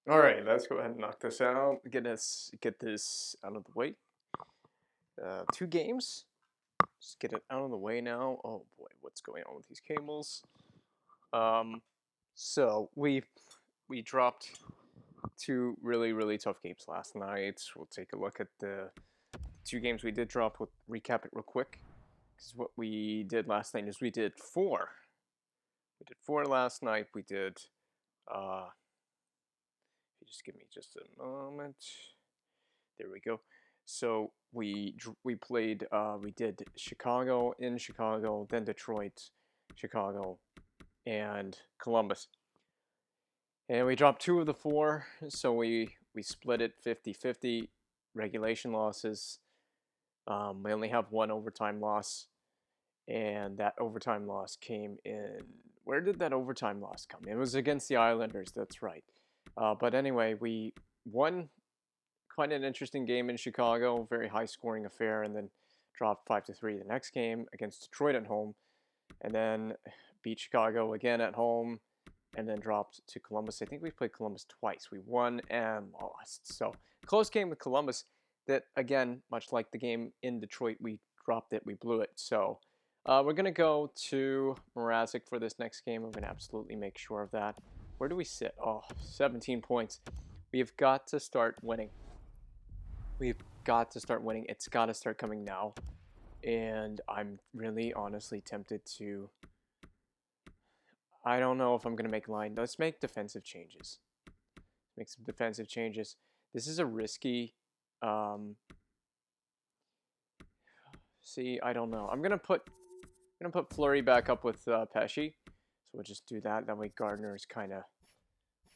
All right, let's go ahead and knock this out. Get this out of the way. 2 games. Just get it out of the way now. Oh boy, what's going on with these cables? Um, so we dropped 2 really tough games last night. We'll take a look at the 2 games we did drop. We'll recap it real quick. Because what we did last night is we did 4. We did 4 last night. We did. If you just give me just a moment. There we go. So we played. We did Chicago, in Chicago, then Detroit, Chicago, and Columbus. And we dropped 2 of the 4, so we split it 50-50. Regulation losses. We only have 1 overtime loss, and that overtime loss came in. Where did that overtime loss come? It was against the Islanders. That's right. But anyway, we won quite an interesting game in Chicago, very high scoring affair, and then dropped 5-3 the next game against Detroit at home, and then beat Chicago again at home, and then dropped to Columbus. I think we played Columbus twice. We won and lost. So close game with Columbus. That again, much like the game in Detroit, we dropped it, we blew it. So we're gonna go to Mrazek for this next game. I'm gonna absolutely make sure of that. Where do we sit? Oh, 17 points. We've got to start winning. We've got to start winning. It's got to start coming now. And I'm really honestly tempted to. I don't know if I'm going to make line. Let's make defensive changes. Make some defensive changes. This is a risky. See, I don't know. I'm gonna put Fleury back up with Pesci. So we'll just do that. That way Gardner's kind of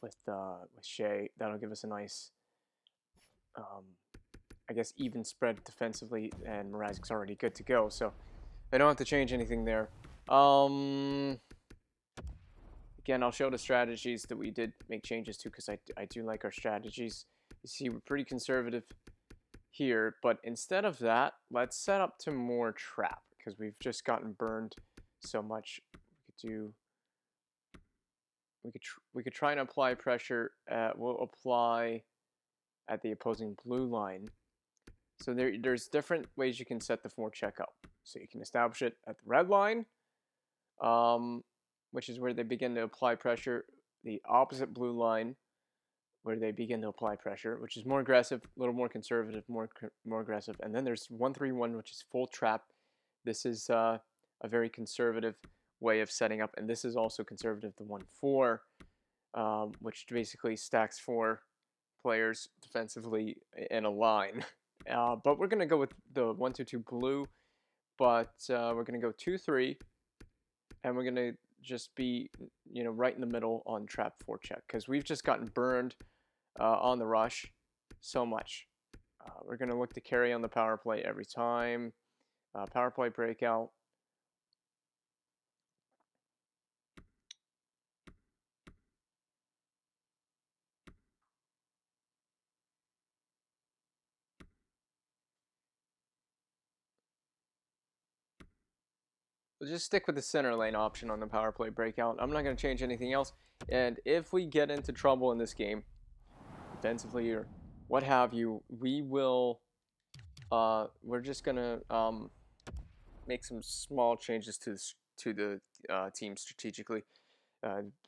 with Shea. That'll give us a nice, I guess, even spread defensively. And Mrazek's already good to go, so I don't have to change anything there. Again, I'll show the strategies that we did make changes to because I do like our strategies. You see, we're pretty conservative here, but instead of that, let's set up to more trap because we've just gotten burned so much. We could try and apply pressure. We'll apply at the opposing blue line. So there's different ways you can set the forecheck up. So you can establish it at the red line, which is where they begin to apply pressure. The opposite blue line, where they begin to apply pressure, which is more aggressive, a little more conservative, more aggressive. And then there's 1-3-1, which is full trap. This is a very conservative way of setting up, and this is also conservative, the 1-4, which basically stacks 4 players defensively in a line. But we're going to go with the 1-2-2 blue, but we're going to go 2-3, and we're going to just be, right in the middle on trap forecheck because we've just gotten burned on the rush so much. We're going to look to carry on the power play every time. Power play breakout. We'll just stick with the center lane option on the power play breakout. I'm not going to change anything else. And if we get into trouble in this game, defensively or what have you, we will. We're just going to make some small changes to the team strategically,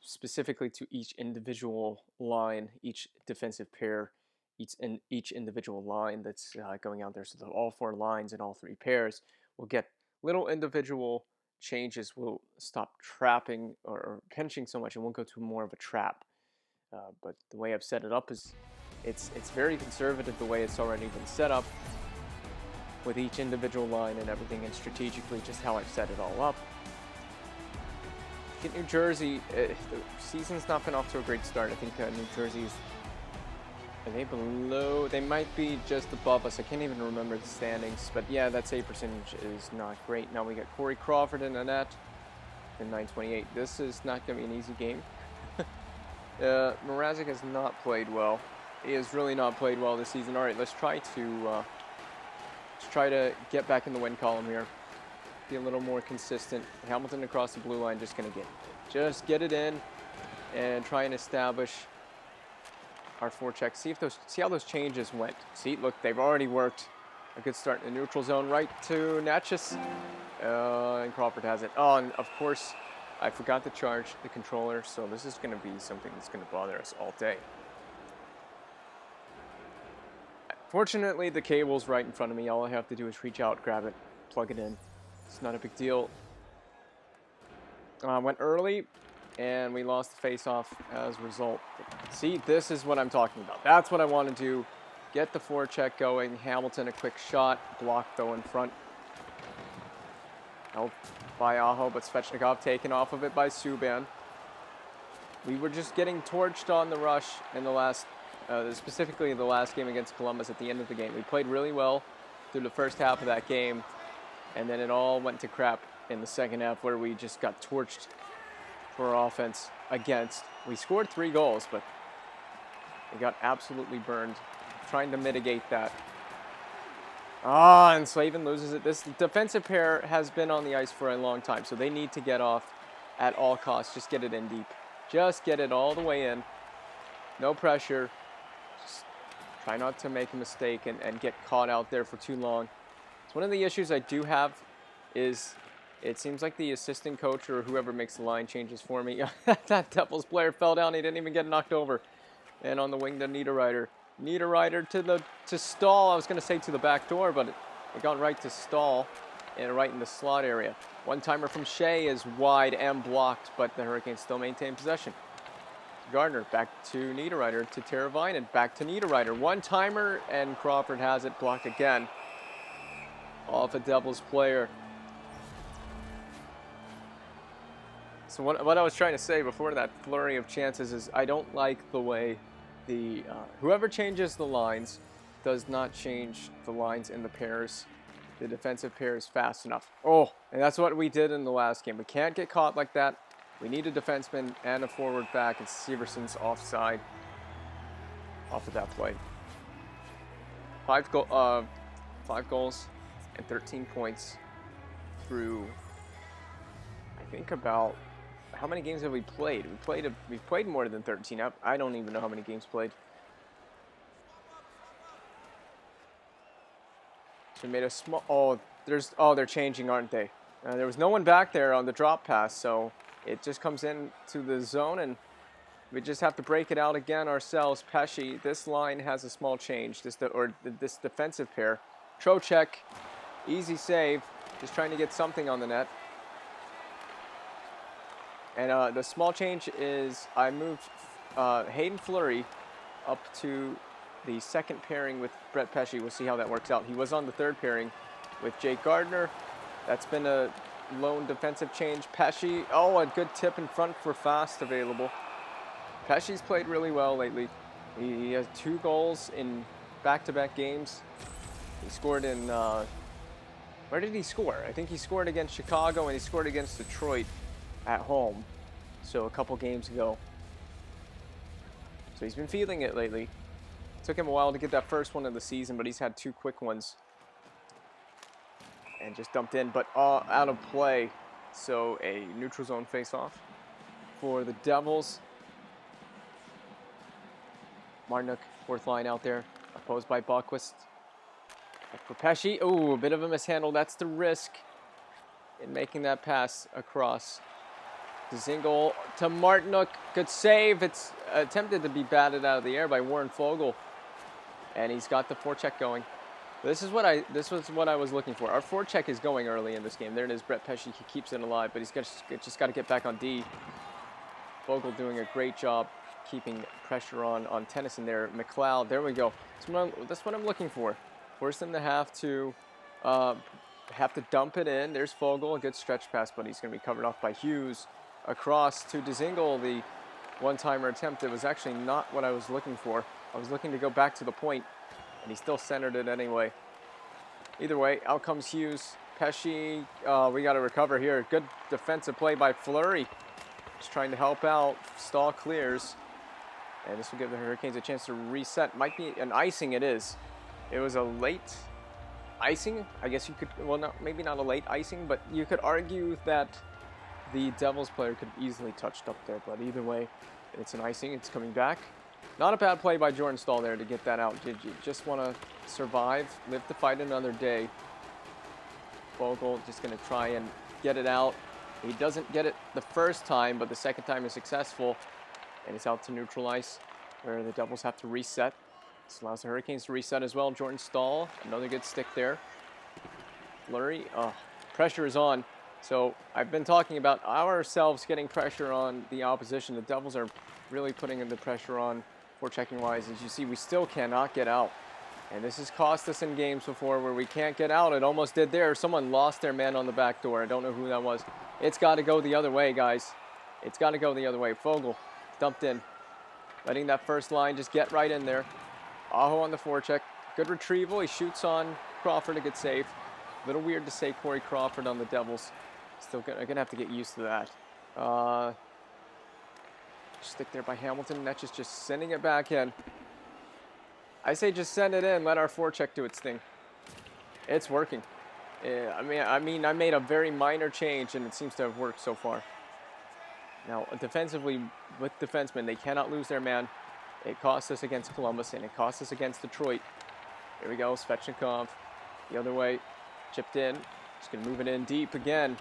specifically to each individual line, each defensive pair, each individual line that's going out there. So all 4 lines and all 3 pairs will get little individual changes. Will stop trapping or pinching so much, and we'll go to more of a trap. But the way I've set it up is, it's very conservative the way it's already been set up, with each individual line and everything, and strategically just how I've set it all up. Get New Jersey. The season's not been off to a great start. I think New Jersey's. Are they below? They might be just above us. I can't even remember the standings. But yeah, that save percentage is not great. Now we got Corey Crawford in the net in 928. This is not going to be an easy game. Mrazek has not played well. He has really not played well this season. All right, let's try to get back in the win column here. Be a little more consistent. Hamilton across the blue line, just going to get it in and try and establish our forecheck. See how those changes went. See, look, they've already worked. A good start in the neutral zone, right to Natchez. And Crawford has it. Oh, and of course, I forgot to charge the controller, so this is going to be something that's going to bother us all day. Fortunately, the cable's right in front of me. All I have to do is reach out, grab it, plug it in. It's not a big deal. Went early, and we lost the face-off as a result. See, this is what I'm talking about. That's what I want to do. Get the forecheck going. Hamilton, a quick shot. Block, though, in front. Help by Aho, but Svechnikov taken off of it by Subban. We were just getting torched on the rush in the last, specifically the last game against Columbus at the end of the game. We played really well through the first half of that game, and then it all went to crap in the second half where we just got torched for offense against. We scored 3 goals, but we got absolutely burned trying to mitigate that. And Slavin loses it. This defensive pair has been on the ice for a long time, so they need to get off at all costs. Just get it in deep. Just get it all the way in. No pressure. Just try not to make a mistake and get caught out there for too long. So one of the issues I do have is it seems like the assistant coach or whoever makes the line changes for me. That Devils player fell down. He didn't even get knocked over. And on the wing to Niederreiter. Niederreiter to Stahl. I was going to say to the back door, but it got right to Stahl and right in the slot area. One-timer from Shea is wide and blocked, but the Hurricanes still maintain possession. Gardner back to Niederreiter to Teravainen. Back to Niederreiter. One-timer, and Crawford has it blocked again off a Devils player. So what I was trying to say before that flurry of chances is I don't like the way the whoever changes the lines does not change the lines in the pairs, the defensive pairs fast enough. Oh, and that's what we did in the last game. We can't get caught like that. We need a defenseman and a forward back, and Severson's offside off of that play. 5 goals and 13 points through, I think, about, how many games have we played? We've played more than 13. I don't even know how many games played. So we made a small. They're changing, aren't they? There was no one back there on the drop pass, so it just comes in to the zone, and we just have to break it out again ourselves. Pesci, this line has a small change. This defensive pair. Trocheck, easy save, just trying to get something on the net. And the small change is I moved Hayden Fleury up to the second pairing with Brett Pesci. We'll see how that works out. He was on the third pairing with Jake Gardner. That's been a lone defensive change. Pesci, a good tip in front for Fast available. Pesci's played really well lately. He has 2 goals in back-to-back games. He scored in, where did he score? I think he scored against Chicago and he scored against Detroit at home, so a couple games ago. So he's been feeling it lately. Took him a while to get that first one of the season, but he's had 2 quick ones and just dumped in, but out of play. So a neutral zone face-off for the Devils. Martinook, fourth line out there, opposed by Bockwist. For Pesci, a bit of a mishandle. That's the risk in making that pass across. Dzingel to Martinook. Good save. It's attempted to be batted out of the air by Warren Fogle. And he's got the forecheck going. This was what I was looking for. Our forecheck is going early in this game. There it is, Brett Pesci. He keeps it alive, but he's just got to get back on D. Fogle doing a great job keeping pressure on Tennyson there. McLeod, there we go. That's what I'm looking for. Force them to have to dump it in. There's Fogle, a good stretch pass, but he's going to be covered off by Hughes. Across to Dzingel, the one-timer attempt. It was actually not what I was looking for. I was looking to go back to the point, and he still centered it anyway. Either way, out comes Hughes. Pesci, we got to recover here. Good defensive play by Fleury. Just trying to help out. Stahl clears. And this will give the Hurricanes a chance to reset. Might be an icing, it is. It was a late icing. I guess you could, well, maybe not a late icing, but you could argue that the Devils player could easily touched up there. But either way, it's an icing. It's coming back. Not a bad play by Jordan Stahl there to get that out. Did you just want to survive, live to fight another day? Vogel just going to try and get it out. He doesn't get it the first time, but the second time is successful. And it's out to neutral ice, where the Devils have to reset. This allows the Hurricanes to reset as well. Jordan Stahl, another good stick there. Flurry, pressure is on. So I've been talking about ourselves getting pressure on the opposition. The Devils are really putting in the pressure on forechecking wise. As you see, we still cannot get out. And this has cost us in games before where we can't get out. It almost did there. Someone lost their man on the back door. I don't know who that was. It's got to go the other way, guys. It's got to go the other way. Vogel dumped in. Letting that first line just get right in there. Aho on the forecheck. Good retrieval. He shoots on Crawford, a good save. A little weird to say Corey Crawford on the Devils. Still gonna have to get used to that. Stick there by Hamilton. Netsch is just sending it back in. I say just send it in. Let our forecheck do its thing. It's working. I mean, I made a very minor change, and it seems to have worked so far. Now, defensively, with defensemen, they cannot lose their man. It cost us against Columbus, and it cost us against Detroit. Here we go, Svechnikov. The other way, chipped in. Just going to move it in deep again.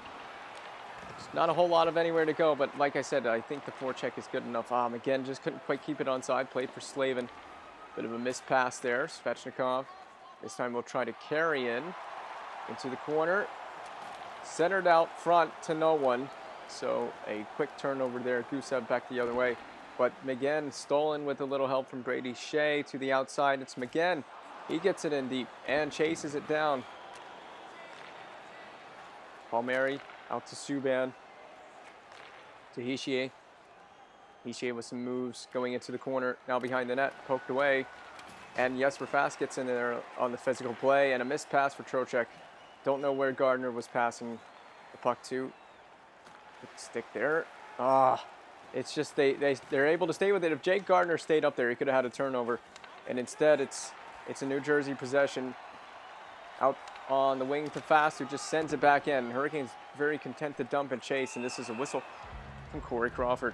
There's not a whole lot of anywhere to go, but like I said, I think the forecheck is good enough. Again, just couldn't quite keep it onside. Played for Slavin. Bit of a missed pass there. Svechnikov. This time we'll try to carry into the corner. Centered out front to no one. So a quick turnover there. Gusev back the other way. But McGinn stolen with a little help from Brady Shea to the outside. It's McGinn. He gets it in deep and chases it down. Palmieri out to Subban. To Hischier. Hischier with some moves going into the corner. Now behind the net. Poked away. And Jesper Fast gets in there on the physical play. And a missed pass for Trocheck. Don't know where Gardner was passing the puck to. Stick there. It's just they're able to stay with it. If Jake Gardner stayed up there, he could have had a turnover. And instead, it's a New Jersey possession. Out on the wing to Fast, who just sends it back in. Hurricanes very content to dump and chase, and this is a whistle from Corey Crawford.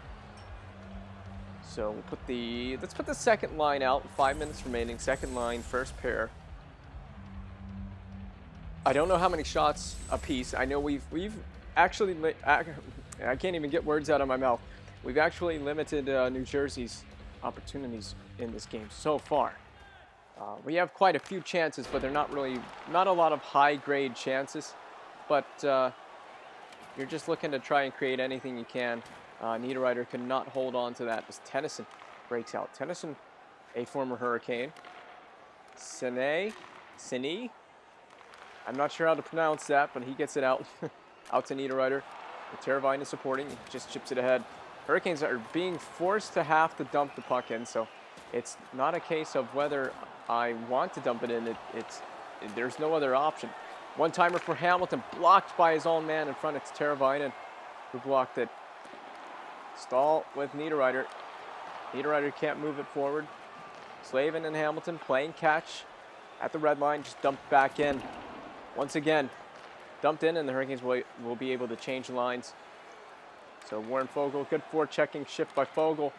So let's put the second line out. 5 minutes remaining. Second line, first pair. I don't know how many shots apiece. I know we've actually, I can't even get words out of my mouth. We've actually limited New Jersey's opportunities in this game so far. We have quite a few chances, but they're not a lot of high-grade chances. But you're just looking to try and create anything you can. Niederreiter could not hold on to that as Tennyson breaks out. Tennyson, a former Hurricane. Sine. I'm not sure how to pronounce that, but he gets it out. Out to Niederreiter. Teravainen is supporting. He just chips it ahead. Hurricanes are being forced to have to dump the puck in, so it's not a case of whether I want to dump it in. There's no other option. One-timer for Hamilton, blocked by his own man in front. It's Teravainen who blocked it. Stahl with Niederreiter. Niederreiter can't move it forward. Slavin and Hamilton playing catch at the red line, just dumped back in. Once again, dumped in, and the Hurricanes will be able to change lines. So Warren Foegele, good forechecking shift by Foegele.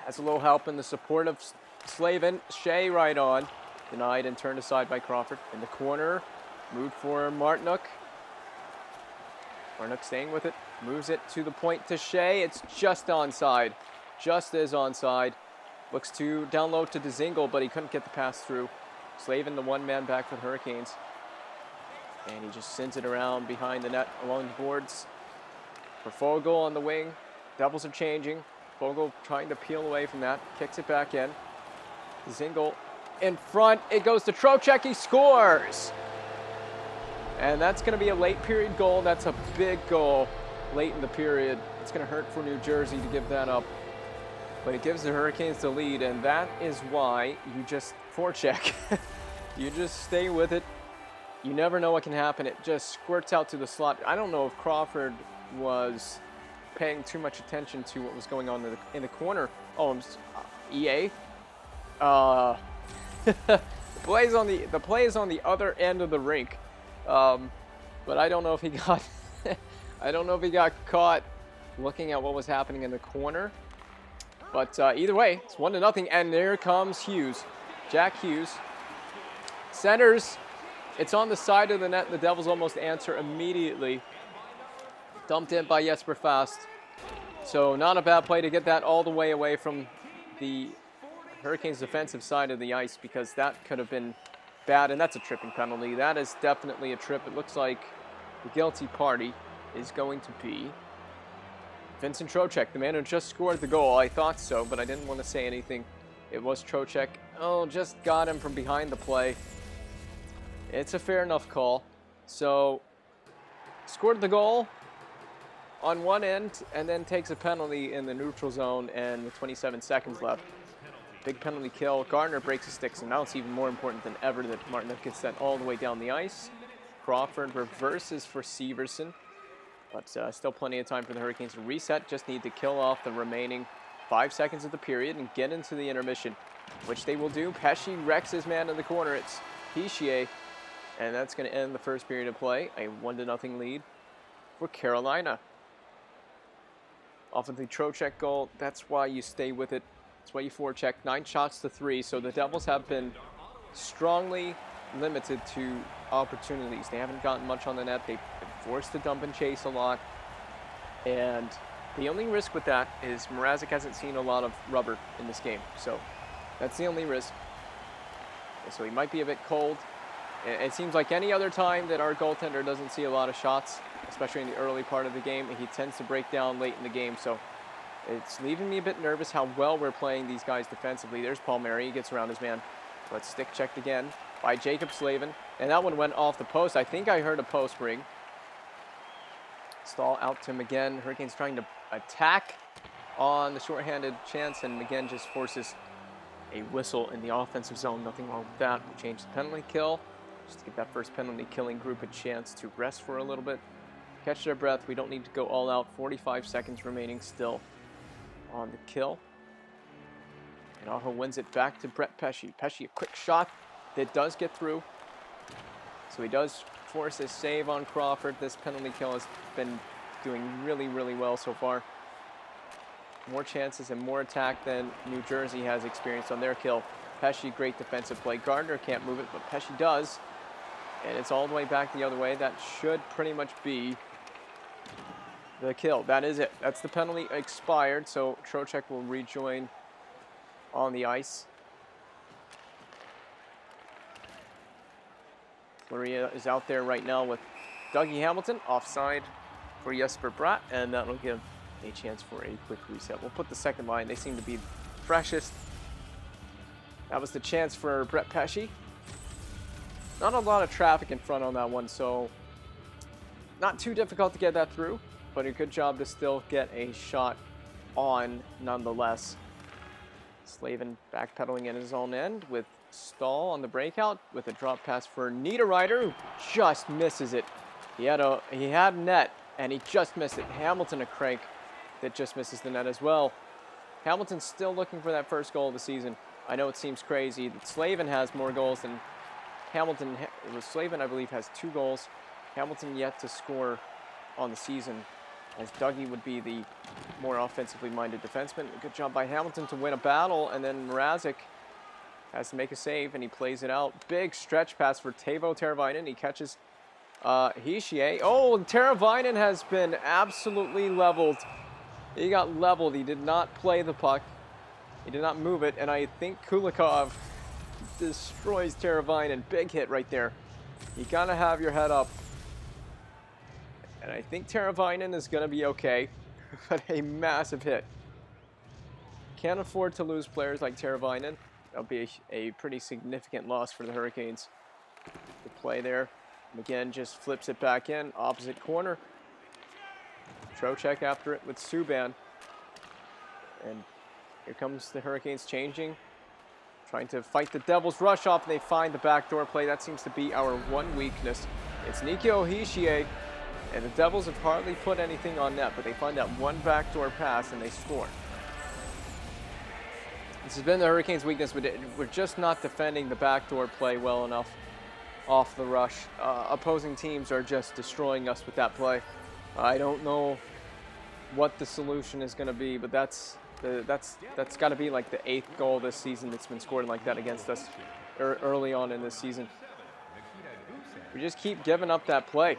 Has a little help in the support of Slavin. Shea right on. Denied and turned aside by Crawford. In the corner, moved for Martinook. Martinook staying with it. Moves it to the point to Shea. It's just onside. Just is onside. Looks to down low to Dzingel, but he couldn't get the pass through. Slavin, the one-man back for the Hurricanes. And he just sends it around behind the net along the boards. For Foegele on the wing. Devils are changing. Foegele trying to peel away from that. Kicks it back in. Dzingel in front. It goes to Trocheck. He scores! And that's going to be a late period goal. That's a big goal late in the period. It's going to hurt for New Jersey to give that up. But it gives the Hurricanes the lead, and that is why you just forecheck. You just stay with it. You never know what can happen. It just squirts out to the slot. I don't know if Crawford was paying too much attention to what was going on in the corner. Oh, EA. The play is on the other end of the rink. But I don't know if he got I don't know if he got caught looking at what was happening in the corner. But either way, it's 1-0, and there comes Hughes. Jack Hughes centers. It's on the side of the net. The Devils almost answer immediately. Dumped in by Jesper Fast. So not a bad play to get that all the way away from the Hurricanes' defensive side of the ice, because that could have been bad, and that's a tripping penalty. That is definitely a trip. It looks like the guilty party is going to be Vincent Trocheck, the man who just scored the goal. I thought so, but I didn't want to say anything. It was Trocheck. Oh, just got him from behind the play. It's a fair enough call. So, scored the goal on one end, and then takes a penalty in the neutral zone, and with 27 seconds left. Big penalty kill. Gardner breaks his sticks, and now it's even more important than ever that Martinook gets sent all the way down the ice. Crawford reverses for Severson, but still plenty of time for the Hurricanes to reset. Just need to kill off the remaining 5 seconds of the period and get into the intermission, which they will do. Pesce wrecks his man in the corner. It's Hischier, and that's going to end the first period of play. A 1-0 lead for Carolina. Off of the Trocheck goal, that's why you stay with it. That's why you forecheck. 9 shots to 3, so the Devils have been strongly limited to opportunities. They haven't gotten much on the net. They've been forced to dump and chase a lot. And the only risk with that is Mrazek hasn't seen a lot of rubber in this game. So that's the only risk. So he might be a bit cold. It seems like any other time that our goaltender doesn't see a lot of shots, especially in the early part of the game, he tends to break down late in the game. So it's leaving me a bit nervous how well we're playing these guys defensively. There's Palmieri. He gets around his man. But stick checked again by Jacob Slavin. And that one went off the post. I think I heard a post ring. Stahl out to him again. Hurricanes trying to attack on the shorthanded chance, and again just forces a whistle in the offensive zone. Nothing wrong with that. We change the penalty kill just to give that first penalty killing group a chance to rest for a little bit. Catch their breath. We don't need to go all out. 45 seconds remaining still on the kill. And Aho wins it back to Brett Pesce. Pesce, a quick shot that does get through. So he does force a save on Crawford. This penalty kill has been doing really, really well so far. More chances and more attack than New Jersey has experienced on their kill. Pesce, great defensive play. Gardner can't move it, but Pesce does. And it's all the way back the other way. That should pretty much be the kill. That is it. That's the penalty expired, so Trocheck will rejoin on the ice. Maria is out there right now with Dougie Hamilton, offside for Jesper Bratt, and that will give a chance for a quick reset. We'll put the second line. They seem to be freshest. That was the chance for Brett Pesce. Not a lot of traffic in front on that one, so not too difficult to get that through, but a good job to still get a shot on nonetheless. Slavin backpedaling in his own end with Stahl on the breakout with a drop pass for Niederreiter, who just misses it. He had net, and he just missed it. Hamilton a crank that just misses the net as well. Hamilton's still looking for that first goal of the season. I know it seems crazy that Slavin has more goals than Hamilton. It was Slavin, I believe, has 2 goals. Hamilton yet to score on the season, as Dougie would be the more offensively minded defenseman. A good job by Hamilton to win a battle, and then Mrazek has to make a save, and he plays it out. Big stretch pass for Teuvo Teravainen. He catches Hischier. Oh, Teravainen has been absolutely leveled. He got leveled. He did not play the puck. He did not move it, and I think Kulikov destroys Teravainen. Big hit right there. You gotta have your head up. And I think Teravainen is gonna be okay, but a massive hit. Can't afford to lose players like Teravainen. That'll be a pretty significant loss for the Hurricanes. Good play there. McGinn just flips it back in, opposite corner. Trocheck after it with Subban. And here comes the Hurricanes changing. Trying to fight the Devils' rush off, and they find the backdoor play. That seems to be our one weakness. It's Nico Hischier, and the Devils have hardly put anything on net, but they find that one backdoor pass, and they score. This has been the Hurricanes' weakness. We're just not defending the backdoor play well enough off the rush. Opposing teams are just destroying us with that play. I don't know what the solution is going to be, but that's That's got to be like the 8th goal this season that's been scored like that against us early on in this season. We just keep giving up that play.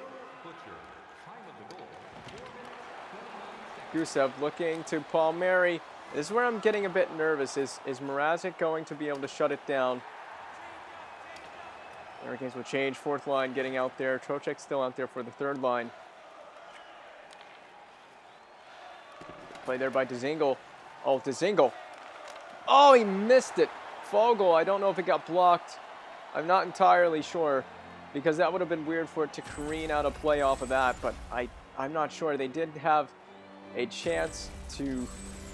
Gusev looking to Palmieri. This is where I'm getting a bit nervous. Is Mrazek going to be able to shut it down? Hurricanes will change. 4th line getting out there. Trocheck's still out there for the 3rd line. Play there by Dzingel. Oh, Dzingel. Oh, he missed it. Fogle, I don't know if it got blocked. I'm not entirely sure, because that would have been weird for it to careen out a play off of that, but I'm not sure. They did have a chance to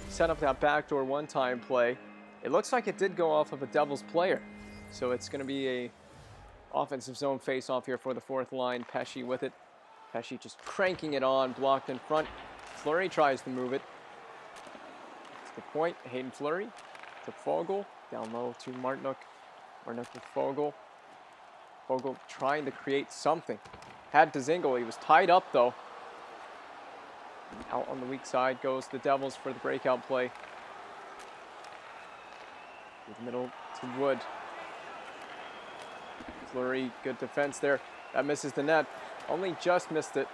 set up that backdoor one-time play. It looks like it did go off of a Devils player, so it's going to be a offensive zone face-off here for the 4th line. Pesce with it. Pesce just cranking it on, blocked in front. Fleury tries to move it. It's the point. Hayden Fleury to Fogle. Down low to Martinook. Martinook to Fogle. Fogle trying to create something. Had Dzingel. He was tied up, though. Out on the weak side goes the Devils for the breakout play. To the middle to Wood. Fleury, good defense there. That misses the net. Only just missed it.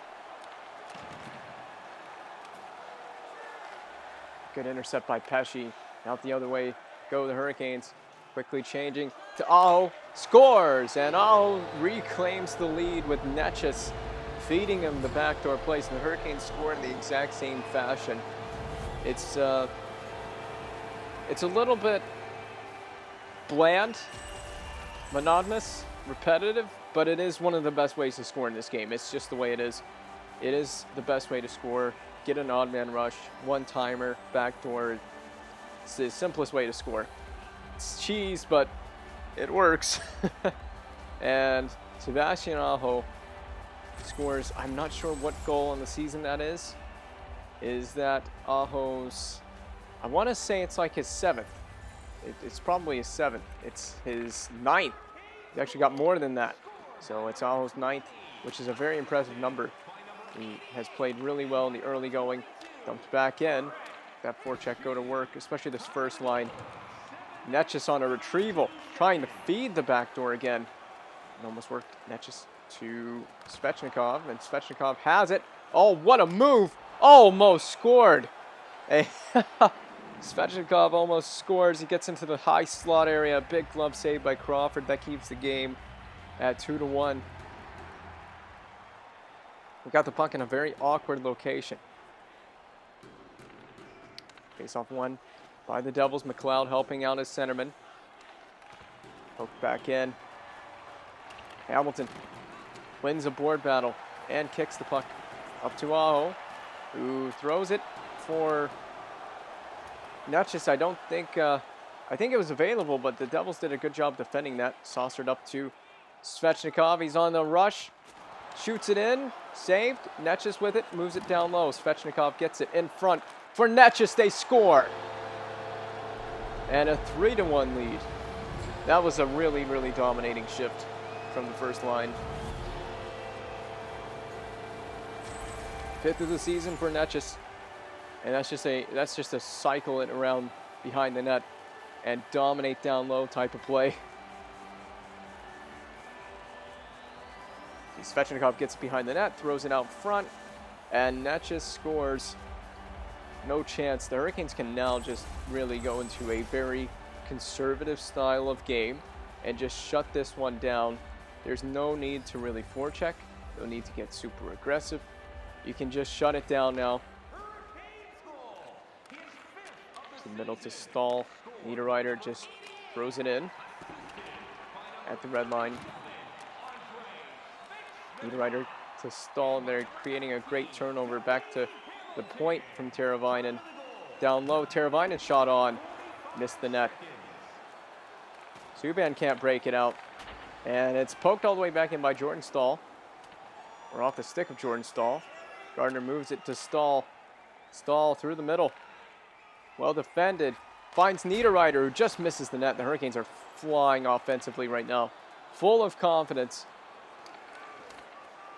Good intercept by Pesce. Out the other way go the Hurricanes. Quickly changing to Aho. Scores! And Aho reclaims the lead with Necas feeding him the backdoor place. And the Hurricanes score in the exact same fashion. It's a little bit bland, monotonous, repetitive, but it is one of the best ways to score in this game. It's just the way it is. It is the best way to score. Get an odd man rush, one-timer, backdoor. It's the simplest way to score. It's cheese, but it works. And Sebastian Aho scores, I'm not sure what goal on the season that is. Is that Aho's, I want to say it's like his 7th. It's probably his 7th. It's his 9th. He actually got more than that. So it's Aho's 9th, which is a very impressive number. He has played really well in the early going. Dumped back in. That forecheck go to work, especially this first line. Necas on a retrieval, trying to feed the back door again. It almost worked. Necas to Svechnikov, and Svechnikov has it. Oh, what a move! Almost scored. Svechnikov almost scores. He gets into the high slot area. Big glove save by Crawford. That keeps the game at 2-1. We got the puck in a very awkward location. Face-off one by the Devils. McLeod helping out his centerman. Poked back in. Hamilton wins a board battle and kicks the puck up to Aho, who throws it for Necas. I don't think, I think it was available, but the Devils did a good job defending that. Saucered up to Svechnikov. He's on the rush. Shoots it in. Saved. Necas with it. Moves it down low. Svechnikov gets it in front. For Necas, they score. And a 3-1 lead. That was a really, really dominating shift from the first line. 5th of the season for Necas. And that's just a cycle it around behind the net and dominate down low type of play. Svechnikov gets behind the net, throws it out front, and Necas scores. No chance. The Hurricanes can now just really go into a very conservative style of game and just shut this one down. There's no need to really forecheck. No need to get super aggressive. You can just shut it down now. To the middle to Stahl. Niederreiter just throws it in at the red line. Niederreiter to Stahl, and they're creating a great turnover back to the point from Teravainen. Down low, Teravainen shot on, missed the net. Subban can't break it out, and it's poked all the way back in by Jordan Stahl, or off the stick of Jordan Stahl. Gardner moves it to Stahl. Stahl through the middle. Well defended. Finds Niederreiter, who just misses the net. The Hurricanes are flying offensively right now. Full of confidence.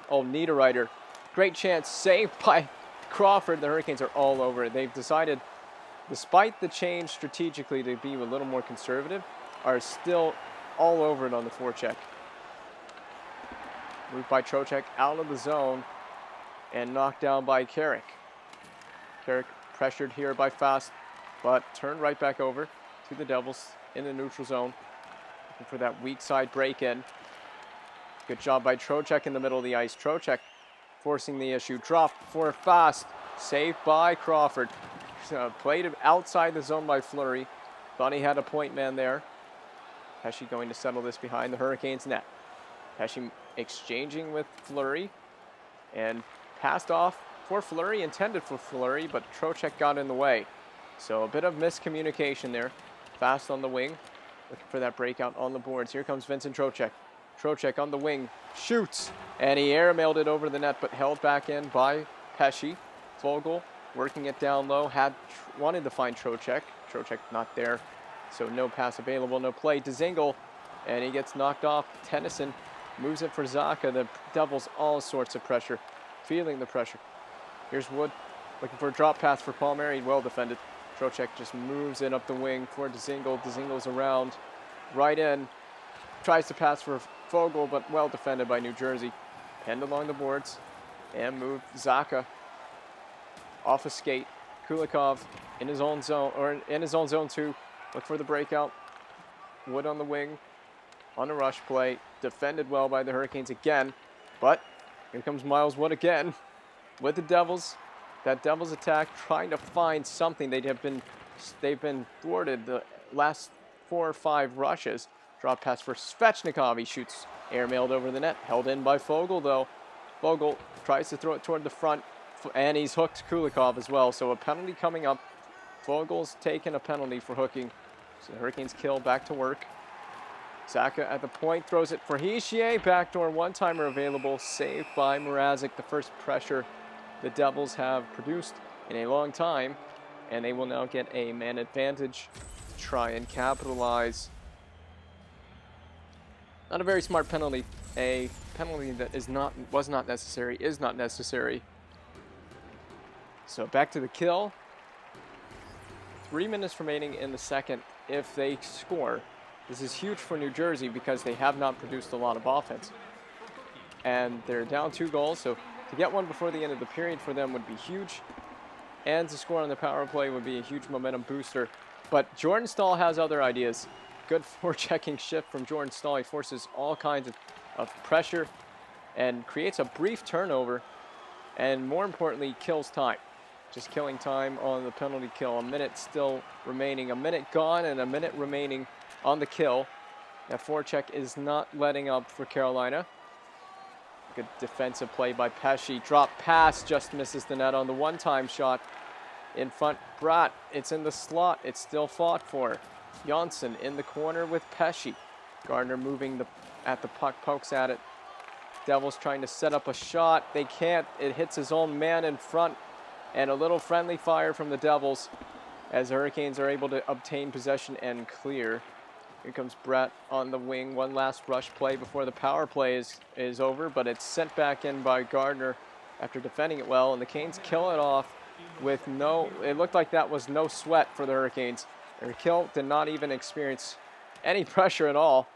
Oh, Niederreiter. Great chance. Saved by Crawford. The Hurricanes are all over it. They've decided despite the change strategically to be a little more conservative, are still all over it on the forecheck. Moved by Trocheck out of the zone and knocked down by Carrick. Carrick pressured here by Fast, but turned right back over to the Devils in the neutral zone. Looking for that weak side break-in. Good job by Trocheck in the middle of the ice. Trocheck forcing the issue. Drop for Fast. Saved by Crawford. Played outside the zone by Fleury. Thought he had a point man there. Pesce going to settle this behind the Hurricanes' net. Pesce exchanging with Fleury and passed off for Fleury, intended for Fleury, but Trocheck got in the way. So a bit of miscommunication there. Fast on the wing, looking for that breakout on the boards. Here comes Vincent Trocheck. Trocheck on the wing, shoots, and he airmailed it over the net, but held back in by Pesce. Vogel working it down low, wanted to find Trocheck. Trocheck not there, so no pass available, no play. Dzingel, and he gets knocked off. Tennyson moves it for Zacha. The Devils all sorts of pressure, feeling the pressure. Here's Wood looking for a drop pass for Palmieri, well defended. Trocheck just moves it up the wing for Dzingel. Dzingel's around, right in, tries to pass for Vogel, but well defended by New Jersey. Penned along the boards and moved Zacha off a skate. Kulikov in his own zone, or in his own zone too. Look for the breakout. Wood on the wing, on a rush play. Defended well by the Hurricanes again, but here comes Miles Wood again with the Devils. That Devils attack trying to find something. They've been thwarted the last 4 or 5 rushes. Drop pass for Svechnikov. He shoots, airmailed over the net. Held in by Vogel though. Vogel tries to throw it toward the front, and he's hooked Kulikov as well. So a penalty coming up. Vogel's taken a penalty for hooking. So the Hurricanes kill, back to work. Zacha at the point, throws it for Hischier. Backdoor one-timer available, saved by Mrazek. The first pressure the Devils have produced in a long time, and they will now get a man advantage to try and capitalize. Not a very smart penalty. A penalty that is not necessary. So back to the kill. 3 minutes remaining in the second. If they score, this is huge for New Jersey because they have not produced a lot of offense. And they're down 2 goals, so to get one before the end of the period for them would be huge. And to score on the power play would be a huge momentum booster. But Jordan Stahl has other ideas. Good forechecking shift from Jordan Stahl. He forces all kinds of pressure and creates a brief turnover. And more importantly, kills time. Just killing time on the penalty kill. A minute still remaining. A minute gone and a minute remaining on the kill. That forecheck is not letting up for Carolina. Good defensive play by Pesce. Drop pass, just misses the net on the one-time shot. In front, Bratt. It's in the slot. It's still fought for. Janssen in the corner with Pesce. Gardner moving at the puck, pokes at it. Devils trying to set up a shot. They can't. It hits his own man in front. And a little friendly fire from the Devils as the Hurricanes are able to obtain possession and clear. Here comes Brett on the wing. One last rush play before the power play is over, but it's sent back in by Gardner after defending it well, and the Canes kill it off with it looked like that was no sweat for the Hurricanes. Their kill did not even experience any pressure at all.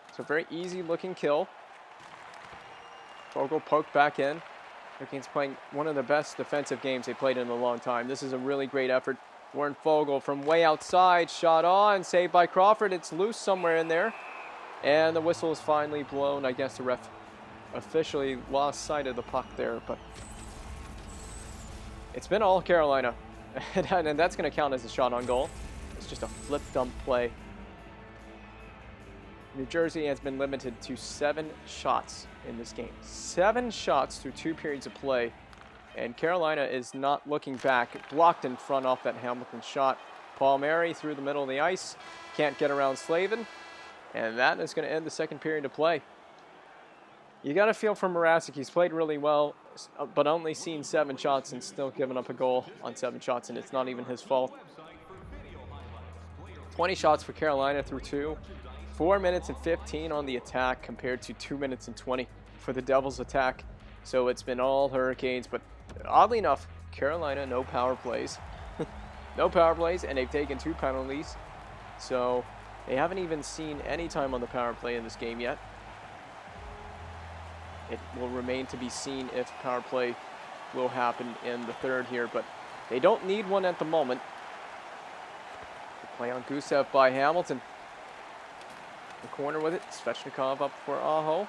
It's a very easy looking kill. Vogel poked back in. Hurricanes playing one of the best defensive games they played in a long time. This is a really great effort. Warren Vogel from way outside, shot on, saved by Crawford. It's loose somewhere in there. And the whistle is finally blown. I guess the ref officially lost sight of the puck there, but it's been all Carolina. And that's going to count as a shot on goal. It's just a flip dump play. New Jersey has been limited to 7 shots in this game. 7 shots through 2 periods of play. And Carolina is not looking back. Blocked in front off that Hamilton shot. Palmieri through the middle of the ice. Can't get around Slavin. And that is going to end the second period of play. You got to feel for Mrazek. He's played really well, but only seen 7 shots and still given up a goal on 7 shots, and it's not even his fault. 20 shots for Carolina through 2. 4 minutes and 15 on the attack compared to 2 minutes and 20 for the Devils attack. So it's been all Hurricanes, but oddly enough, Carolina, no power plays. No power plays, and they've taken 2 penalties. So they haven't even seen any time on the power play in this game yet. It will remain to be seen if power play will happen in the third here, but they don't need one at the moment. The play on Gusev by Hamilton. The corner with it. Svechnikov up for Aho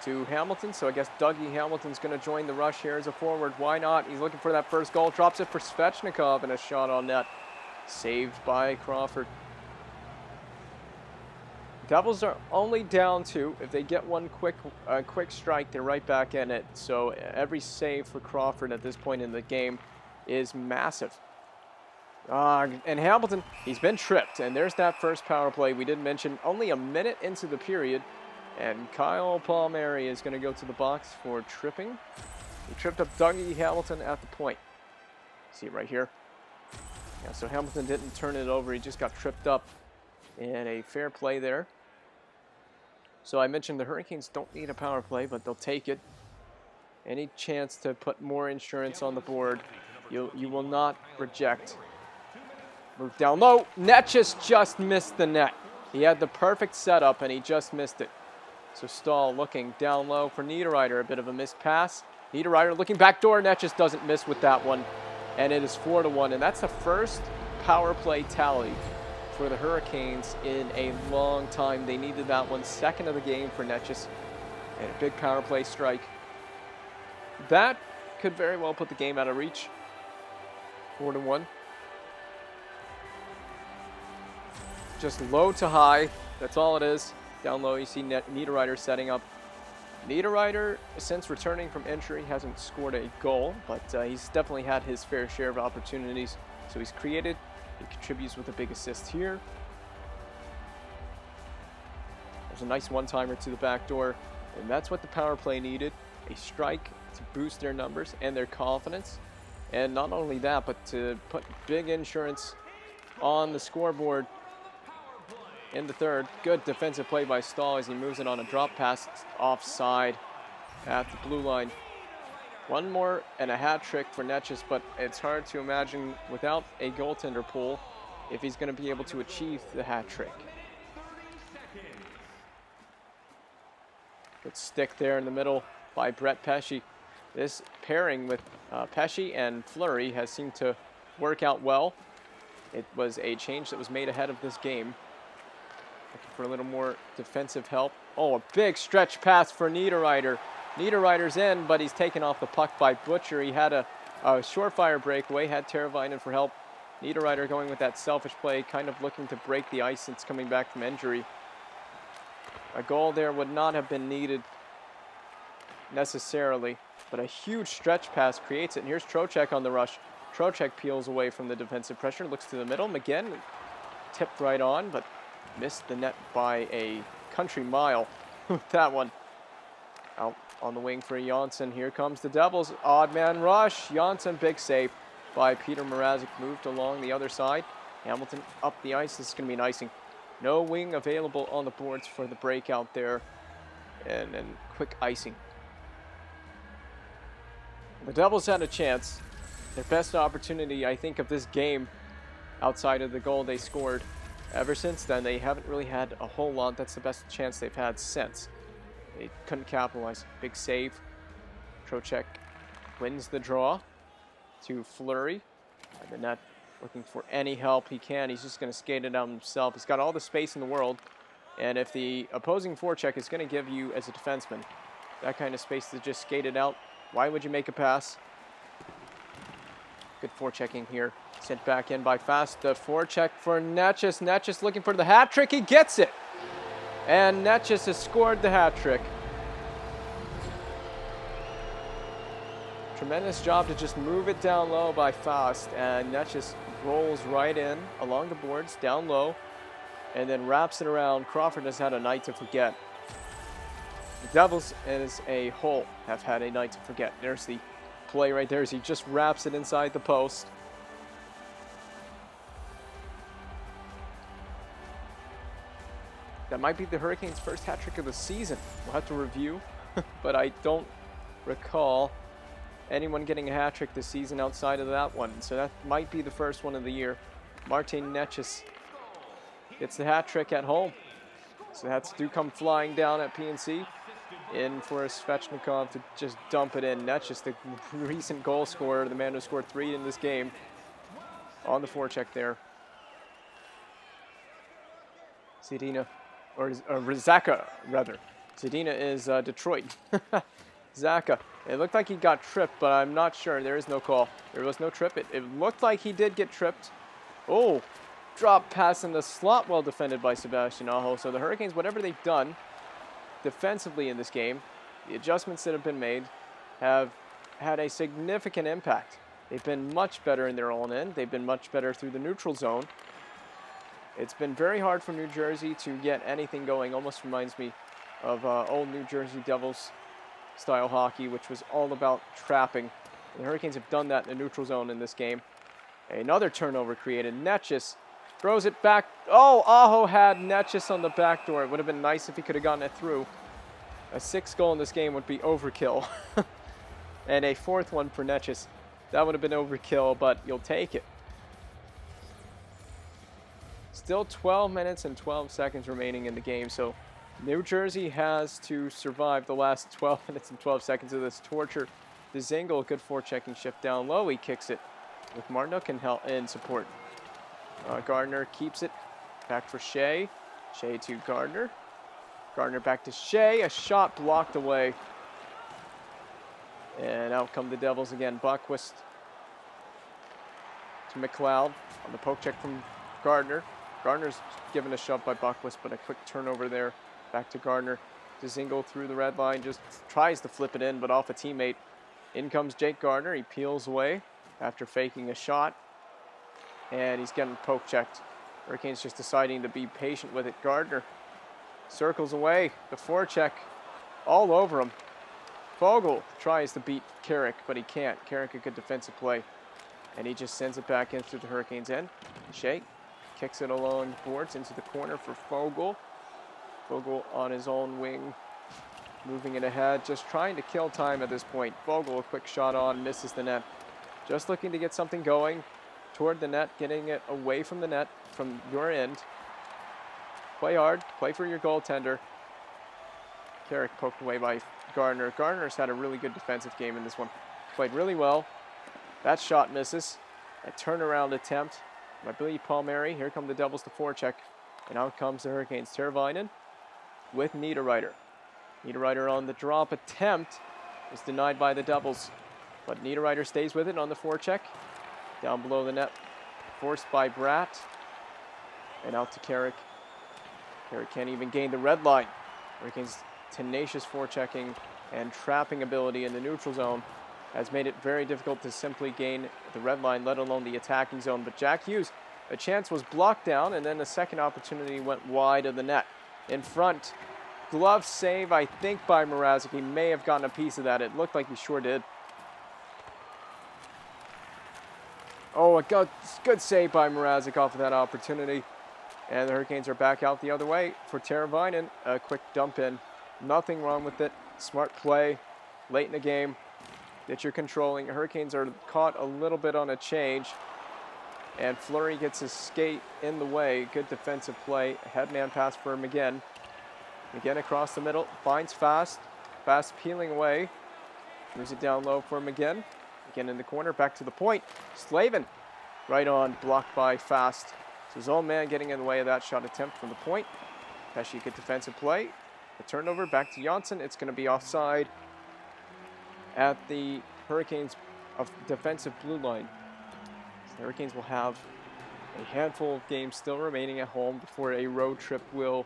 to Hamilton. So I guess Dougie Hamilton's going to join the rush here as a forward. Why not? He's looking for that first goal. Drops it for Svechnikov, and a shot on net. Saved by Crawford. Devils are only down 2. If they get one quick strike, they're right back in it. So every save for Crawford at this point in the game is massive. And Hamilton, he's been tripped. And there's that first power play. We did mention only a minute into the period. And Kyle Palmieri is going to go to the box for tripping. He tripped up Dougie Hamilton at the point. See it right here. Yeah, so Hamilton didn't turn it over. He just got tripped up. And a fair play there. So I mentioned the Hurricanes don't need a power play, but they'll take it. Any chance to put more insurance on the board, you will not reject. Move down low. Netchus just missed the net. He had the perfect setup, and he just missed it. So Stahl looking down low for Niederreiter. A bit of a missed pass. Niederreiter looking back door. Netchus doesn't miss with that one. And it is 4-1. And that's the first power play tally for the Hurricanes in a long time. They needed that one. Second of the game for Netchus. And a big power play strike. That could very well put the game out of reach. 4-1. Just low to high. That's all it is. Down low, you see Niederreiter setting up. Niederreiter, since returning from injury, hasn't scored a goal, but he's definitely had his fair share of opportunities. So he's created. He contributes with a big assist here. There's a nice one-timer to the back door, and that's what the power play needed. A strike to boost their numbers and their confidence. And not only that, but to put big insurance on the scoreboard in the third. Good defensive play by Stahl as he moves it on a drop pass offside at the blue line. One more and a hat trick for Netchus, but it's hard to imagine without a goaltender pool if he's going to be able to achieve the hat trick. Good stick there in the middle by Brett Pesce. This pairing with Pesce and Fleury has seemed to work out well. It was a change that was made ahead of this game. Looking for a little more defensive help. Oh, a big stretch pass for Niederreiter. Niederreiter's in, but he's taken off the puck by Butcher. He had a surefire breakaway, had Teravainen for help. Niederreiter going with that selfish play, kind of looking to break the ice since coming back from injury. A goal there would not have been needed necessarily, but a huge stretch pass creates it. And here's Trocheck on the rush. Trocheck peels away from the defensive pressure, looks to the middle. McGinn tipped right on, but missed the net by a country mile with that one. Out on the wing for Janssen. Here comes the Devils. Odd man rush. Janssen, big save by Peter Mrazek. Moved along the other side. Hamilton up the ice. This is going to be an icing. No wing available on the boards for the breakout there. And then quick icing. The Devils had a chance. Their best opportunity, I think, of this game outside of the goal they scored. Ever since then, they haven't really had a whole lot. That's the best chance they've had since. They couldn't capitalize. Big save. Trocheck wins the draw to Fleury. The net looking for any help he can. He's just going to skate it out himself. He's got all the space in the world. And if the opposing forecheck is going to give you, as a defenseman, that kind of space to just skate it out, why would you make a pass? Good forechecking here. Sent back in by Fast. The forecheck for Netchus. Netchus looking for the hat trick. He gets it. And Netchus has scored the hat trick. Tremendous job to just move it down low by Fast. And Netchus rolls right in along the boards, down low, and then wraps it around. Crawford has had a night to forget. The Devils as a whole have had a night to forget. There's the play right there as he just wraps it inside the post. That might be the Hurricanes' first hat trick of the season. We'll have to review, but I don't recall anyone getting a hat trick this season outside of that one. So that might be the first one of the year. Martin Necas gets the hat trick at home. So hats do come flying down at PNC. In for Svechnikov to just dump it in. Necas, the recent goal scorer, the man who scored 3 in this game, on the forecheck there. Zadina, or Zaka, rather. Zadina is Detroit. Zaka. It looked like he got tripped, but I'm not sure. There is no call. There was no trip. It looked like he did get tripped. Oh, drop pass in the slot, well defended by Sebastian Aho. So the Hurricanes, whatever they've done defensively in this game, the adjustments that have been made have had a significant impact. They've been much better in their own end. They've been much better through the neutral zone. It's been very hard for New Jersey to get anything going. Almost reminds me of old New Jersey Devils style hockey, which was all about trapping. The Hurricanes have done that in the neutral zone in this game. Another turnover created. Necas throws it back. Oh, Aho had Necas on the back door. It would have been nice if he could have gotten it through. A 6th goal in this game would be overkill. And a 4th one for Necas. That would have been overkill, but you'll take it. Still 12 minutes and 12 seconds remaining in the game, so New Jersey has to survive the last 12 minutes and 12 seconds of this torture. Dzingel, good forechecking shift down low. He kicks it with Martinook and help in support. Gardner keeps it. Back for Shea. Shea to Gardner. Gardner back to Shea. A shot blocked away. And out come the Devils again. Buckwist to McLeod on the poke check from Gardner. Gardner's given a shove by Buckwist, but a quick turnover there. Back to Gardner. Dzingel through the red line. Just tries to flip it in, but off a teammate. In comes Jake Gardner. He peels away after faking a shot. And he's getting poke checked. Hurricanes just deciding to be patient with it. Gardner circles away. The forecheck all over him. Fogle tries to beat Carrick, but he can't. Carrick, a good defensive play. And he just sends it back into the Hurricanes' end. Shea kicks it along boards into the corner for Fogle. Fogle on his own wing, moving it ahead, just trying to kill time at this point. Fogle, a quick shot on, misses the net. Just looking to get something going toward the net, getting it away from the net, from your end. Play hard, play for your goaltender. Carrick poked away by Gardner. Gardner's had a really good defensive game in this one. Played really well. That shot misses. A turnaround attempt. I believe Palmieri. Here come the Devils to forecheck. And out comes the Hurricanes. Teravainen with Niederreiter. Niederreiter on the drop attempt is denied by the Devils. But Niederreiter stays with it on the forecheck. Down below the net. Forced by Bratt. And out to Carrick. Carrick can't even gain the red line. Hurricanes' tenacious forechecking and trapping ability in the neutral zone has made it very difficult to simply gain the red line, let alone the attacking zone. But Jack Hughes, a chance was blocked down, and then the second opportunity went wide of the net. In front, glove save, I think, by Mrazek. He may have gotten a piece of that. It looked like he sure did. Oh, a good save by Mrazek off of that opportunity. And the Hurricanes are back out the other way for Teravainen. A quick dump in. Nothing wrong with it. Smart play late in the game that you're controlling. Hurricanes are caught a little bit on a change. And Fleury gets his skate in the way. Good defensive play. Headman pass for McGinn. McGinn across the middle. Finds Fast. Fast peeling away. Moves it down low for McGinn. McGinn in the corner. Back to the point. Slavin right on. Blocked by Fast. So his own man getting in the way of that shot attempt from the point. Pesci, good defensive play. The turnover back to Janssen. It's going to be offside at the Hurricanes of defensive blue line. So the Hurricanes will have a handful of games still remaining at home before a road trip will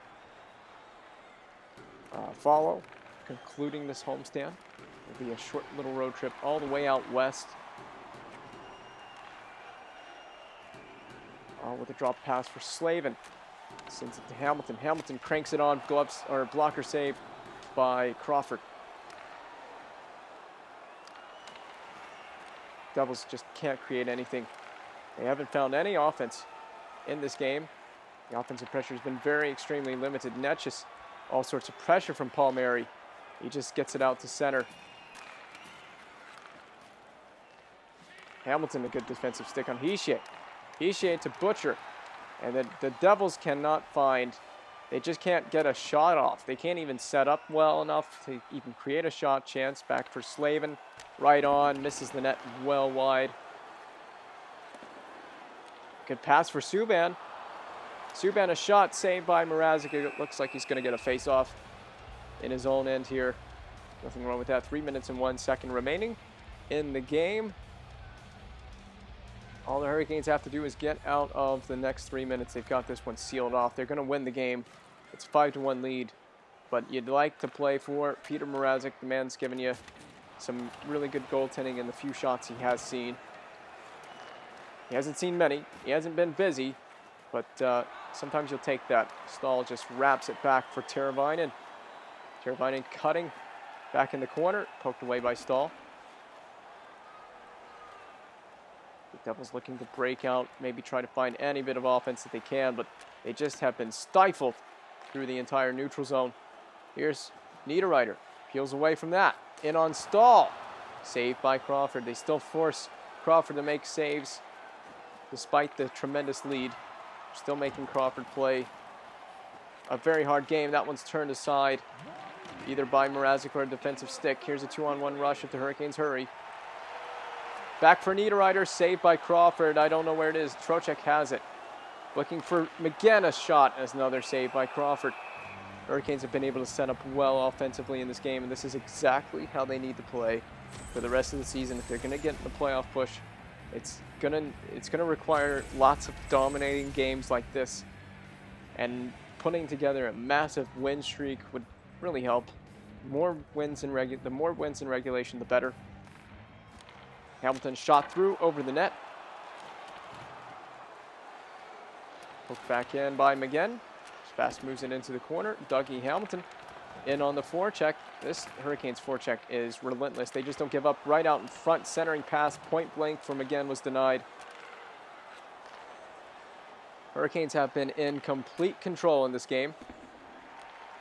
follow, concluding this homestand. It'll be a short little road trip all the way out west. With a drop pass for Slavin. Sends it to Hamilton. Hamilton cranks it on. Gloves or blocker save by Crawford. Devils just can't create anything. They haven't found any offense in this game. The offensive pressure has been very extremely limited. Necas, all sorts of pressure from Palmieri. He just gets it out to center. Hamilton, a good defensive stick on Hischier. Hischier to Butcher. And then the Devils cannot find, they just can't get a shot off. They can't even set up well enough to even create a shot chance. Back for Slavin. Right on, misses the net well wide. Good pass for Subban. Subban, a shot saved by Mrazek. It looks like he's going to get a face-off in his own end here. Nothing wrong with that. 3 minutes and 1 second remaining in the game. All the Hurricanes have to do is get out of the next 3 minutes. They've got this one sealed off. They're going to win the game. It's 5-1 lead. But you'd like to play for Peter Mrazek. The man's given you some really good goaltending in the few shots he has seen. He hasn't seen many. He hasn't been busy. But sometimes you'll take that. Stahl just wraps it back for Teravainen. Teravainen cutting back in the corner. Poked away by Stahl. The Devils looking to break out, maybe try to find any bit of offense that they can, but they just have been stifled through the entire neutral zone. Here's Niederreiter. Peels away from that. In on Stahl. Saved by Crawford. They still force Crawford to make saves despite the tremendous lead. Still making Crawford play a very hard game. That one's turned aside either by Mrazek or a defensive stick. Here's a 2-on-1 rush if the Hurricanes hurry. Back for Niederreiter, saved by Crawford. I don't know where it is. Trocheck has it. Looking for McGinn, a shot as another save by Crawford. Hurricanes have been able to set up well offensively in this game, and this is exactly how they need to play for the rest of the season. If they're going to get in the playoff push, it's gonna require lots of dominating games like this, and putting together a massive win streak would really help. The more wins in regulation, the better. Hamilton shot through over the net. Hooked back in by McGinn. Fast moves it into the corner. Dougie Hamilton in on the forecheck. This Hurricanes forecheck is relentless. They just don't give up. Right out in front, centering pass, point blank for McGinn was denied. Hurricanes have been in complete control in this game.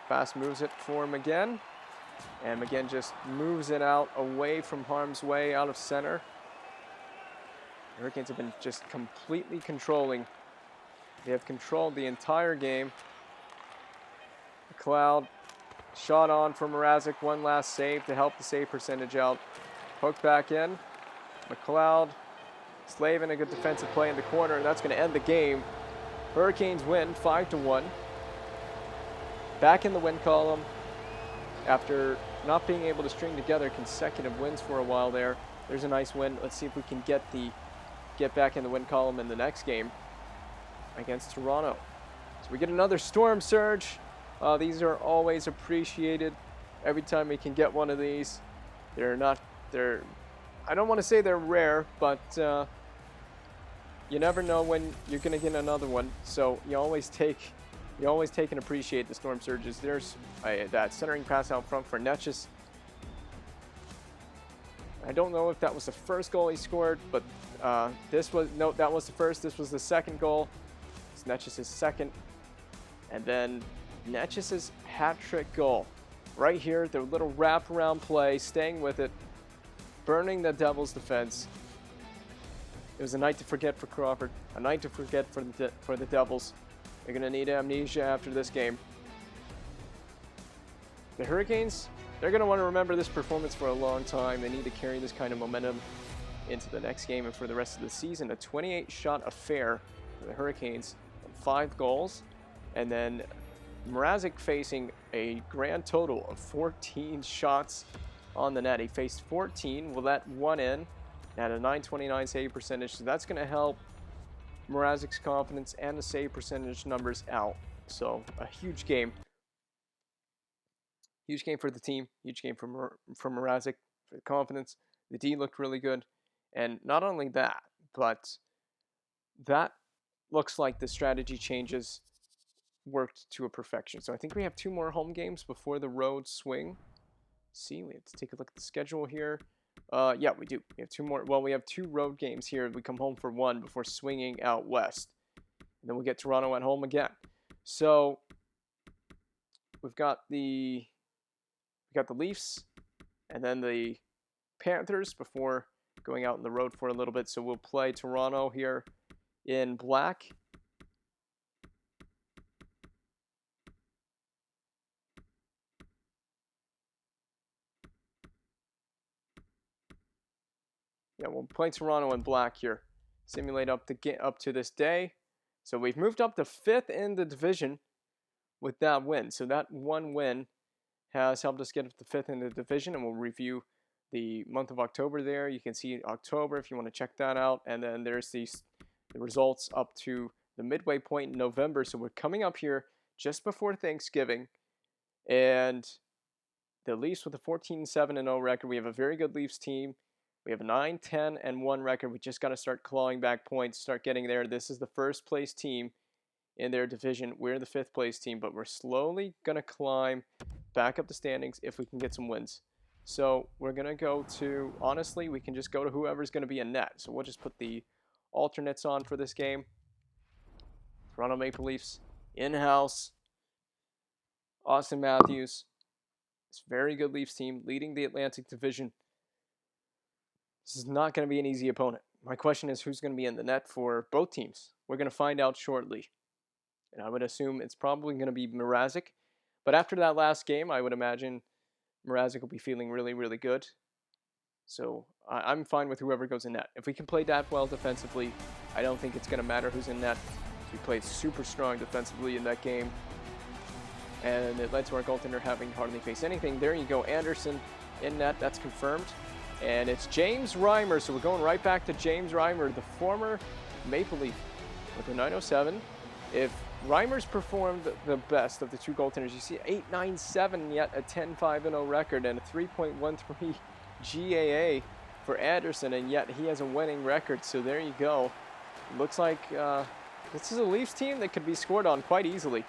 Fast moves it for McGinn. And McGinn just moves it out away from harm's way, out of center. The Hurricanes have been just completely controlling. They have controlled the entire game. McLeod, shot on for Mrazek. One last save to help the save percentage out. Hooked back in. McLeod, Slavin, a good defensive play in the corner, and that's going to end the game. Hurricanes win 5-1. Back in the win column after not being able to string together consecutive wins for a while there. There's a nice win. Let's see if we can get back in the win column in the next game against Toronto. So we get another storm surge. These are always appreciated. Every time we can get one of these, I don't want to say they're rare, but you never know when you're going to get another one. So you always take and appreciate the storm surges. There's that centering pass out front for Netchis. I don't know if that was the first goal he scored, but that was the first. This was the second goal. It's Netchis' second. And then Netchis' hat-trick goal. Right here, the little wraparound play, staying with it, burning the Devils' defense. It was a night to forget for Crawford, a night to forget for the Devils. They're going to need amnesia after this game. The Hurricanes, they're going to want to remember this performance for a long time. They need to carry this kind of momentum into the next game and for the rest of the season. A 28-shot affair for the Hurricanes, 5 goals, and then Mrazek facing a grand total of 14 shots on the net. He faced 14, will let one in at a .929 save percentage, so that's going to help Mrazek's confidence and the save percentage numbers out. So a huge game. Huge game for the team. Huge game for Mrazek, for the confidence. The D looked really good. And not only that, but that looks like the strategy changes worked to a perfection. So I think we have 2 more home games before the road swing. See, we have to take a look at the schedule here. Yeah, we do. We have 2 more. Well, we have 2 road games here. We come home for 1 before swinging out west. And then we get Toronto at home again. So we've got the Leafs and then the Panthers before going out on the road for a little bit. So we'll play Toronto here in black. Yeah, we'll play Toronto in black here. Simulate up to this day. So we've moved up to 5th in the division with that win. So that one win has helped us get up to 5th in the division, and we'll review the month of October there. You can see October if you want to check that out. And then there's the results up to the midway point in November. So we're coming up here just before Thanksgiving. And the Leafs with a 14-7-0 record. We have a very good Leafs team. We have a 9-10-1 record. We just got to start clawing back points, start getting there. This is the first place team in their division. We're the 5th place team, but we're slowly going to climb back up the standings if we can get some wins. So we're going to go to, honestly, we can just go to whoever's going to be in net. So we'll just put the alternates on for this game. Toronto Maple Leafs, in-house. Austin Matthews. It's a very good Leafs team leading the Atlantic Division. This is not going to be an easy opponent. My question is who's going to be in the net for both teams. We're going to find out shortly. And I would assume it's probably going to be Mrazek. But after that last game, I would imagine Mrazek will be feeling really, really good. So I'm fine with whoever goes in net. If we can play that well defensively, I don't think it's going to matter who's in net. We played super strong defensively in that game. And it led to our goaltender having hardly faced anything. There you go, Anderson in net. That's confirmed. And it's James Reimer, so we're going right back to James Reimer, the former Maple Leaf with a 907. If Reimer's performed the best of the two goaltenders, you see 8.97, yet a 10-5-0 record and a 3.13 GAA for Anderson, and yet he has a winning record, so there you go. Looks like this is a Leafs team that could be scored on quite easily.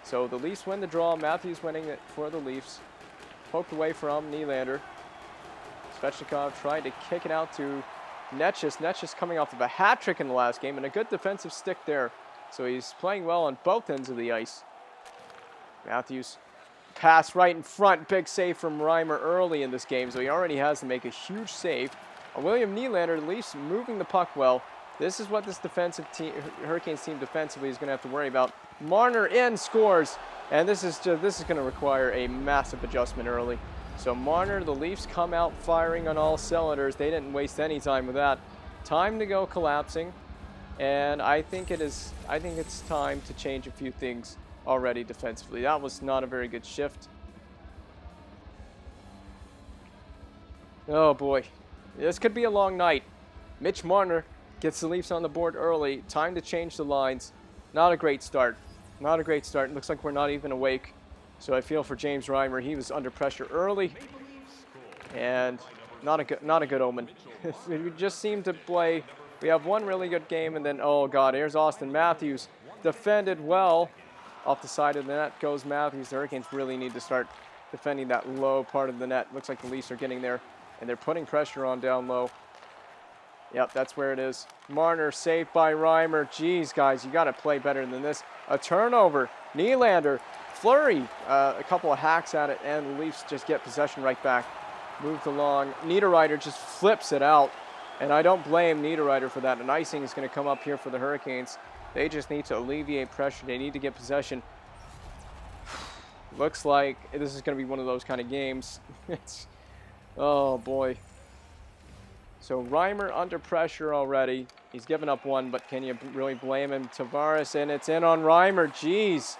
So the Leafs win the draw, Matthews winning it for the Leafs. Poked away from Nylander. Svechnikov tried to kick it out to Netchis. Netchis coming off of a hat trick in the last game and a good defensive stick there. So he's playing well on both ends of the ice. Matthews pass right in front. Big save from Reimer early in this game. So he already has to make a huge save. William Nylander, the Leafs moving the puck well. This is what this defensive team, Hurricanes team defensively is going to have to worry about. Marner in, scores. And this is going to require a massive adjustment early. So Marner, the Leafs come out firing on all cylinders. They didn't waste any time with that. Time to go collapsing. And I think it's time to change a few things already defensively. That was not a very good shift. Oh boy. This could be a long night. Mitch Marner gets the Leafs on the board early. Time to change the lines. Not a great start. Not a great start. It looks like we're not even awake. So I feel for James Reimer. He was under pressure early, and not a good omen. We just seem to play. We have one really good game, and then oh god, here's Austin Matthews, defended well. Off the side of the net goes Matthews. The Hurricanes really need to start defending that low part of the net. Looks like the Leafs are getting there, and they're putting pressure on down low. Yep, that's where it is. Marner saved by Reimer. Jeez, guys, you got to play better than this. A turnover. Nylander. Flurry, a couple of hacks at it, and the Leafs just get possession right back. Moved along. Niederreiter just flips it out, and I don't blame Niederreiter for that. An icing is going to come up here for the Hurricanes. They just need to alleviate pressure. They need to get possession. Looks like this is going to be one of those kind of games. Oh, boy. So Reimer under pressure already. He's given up one, but can you really blame him? Tavares, and it's in on Reimer. Jeez.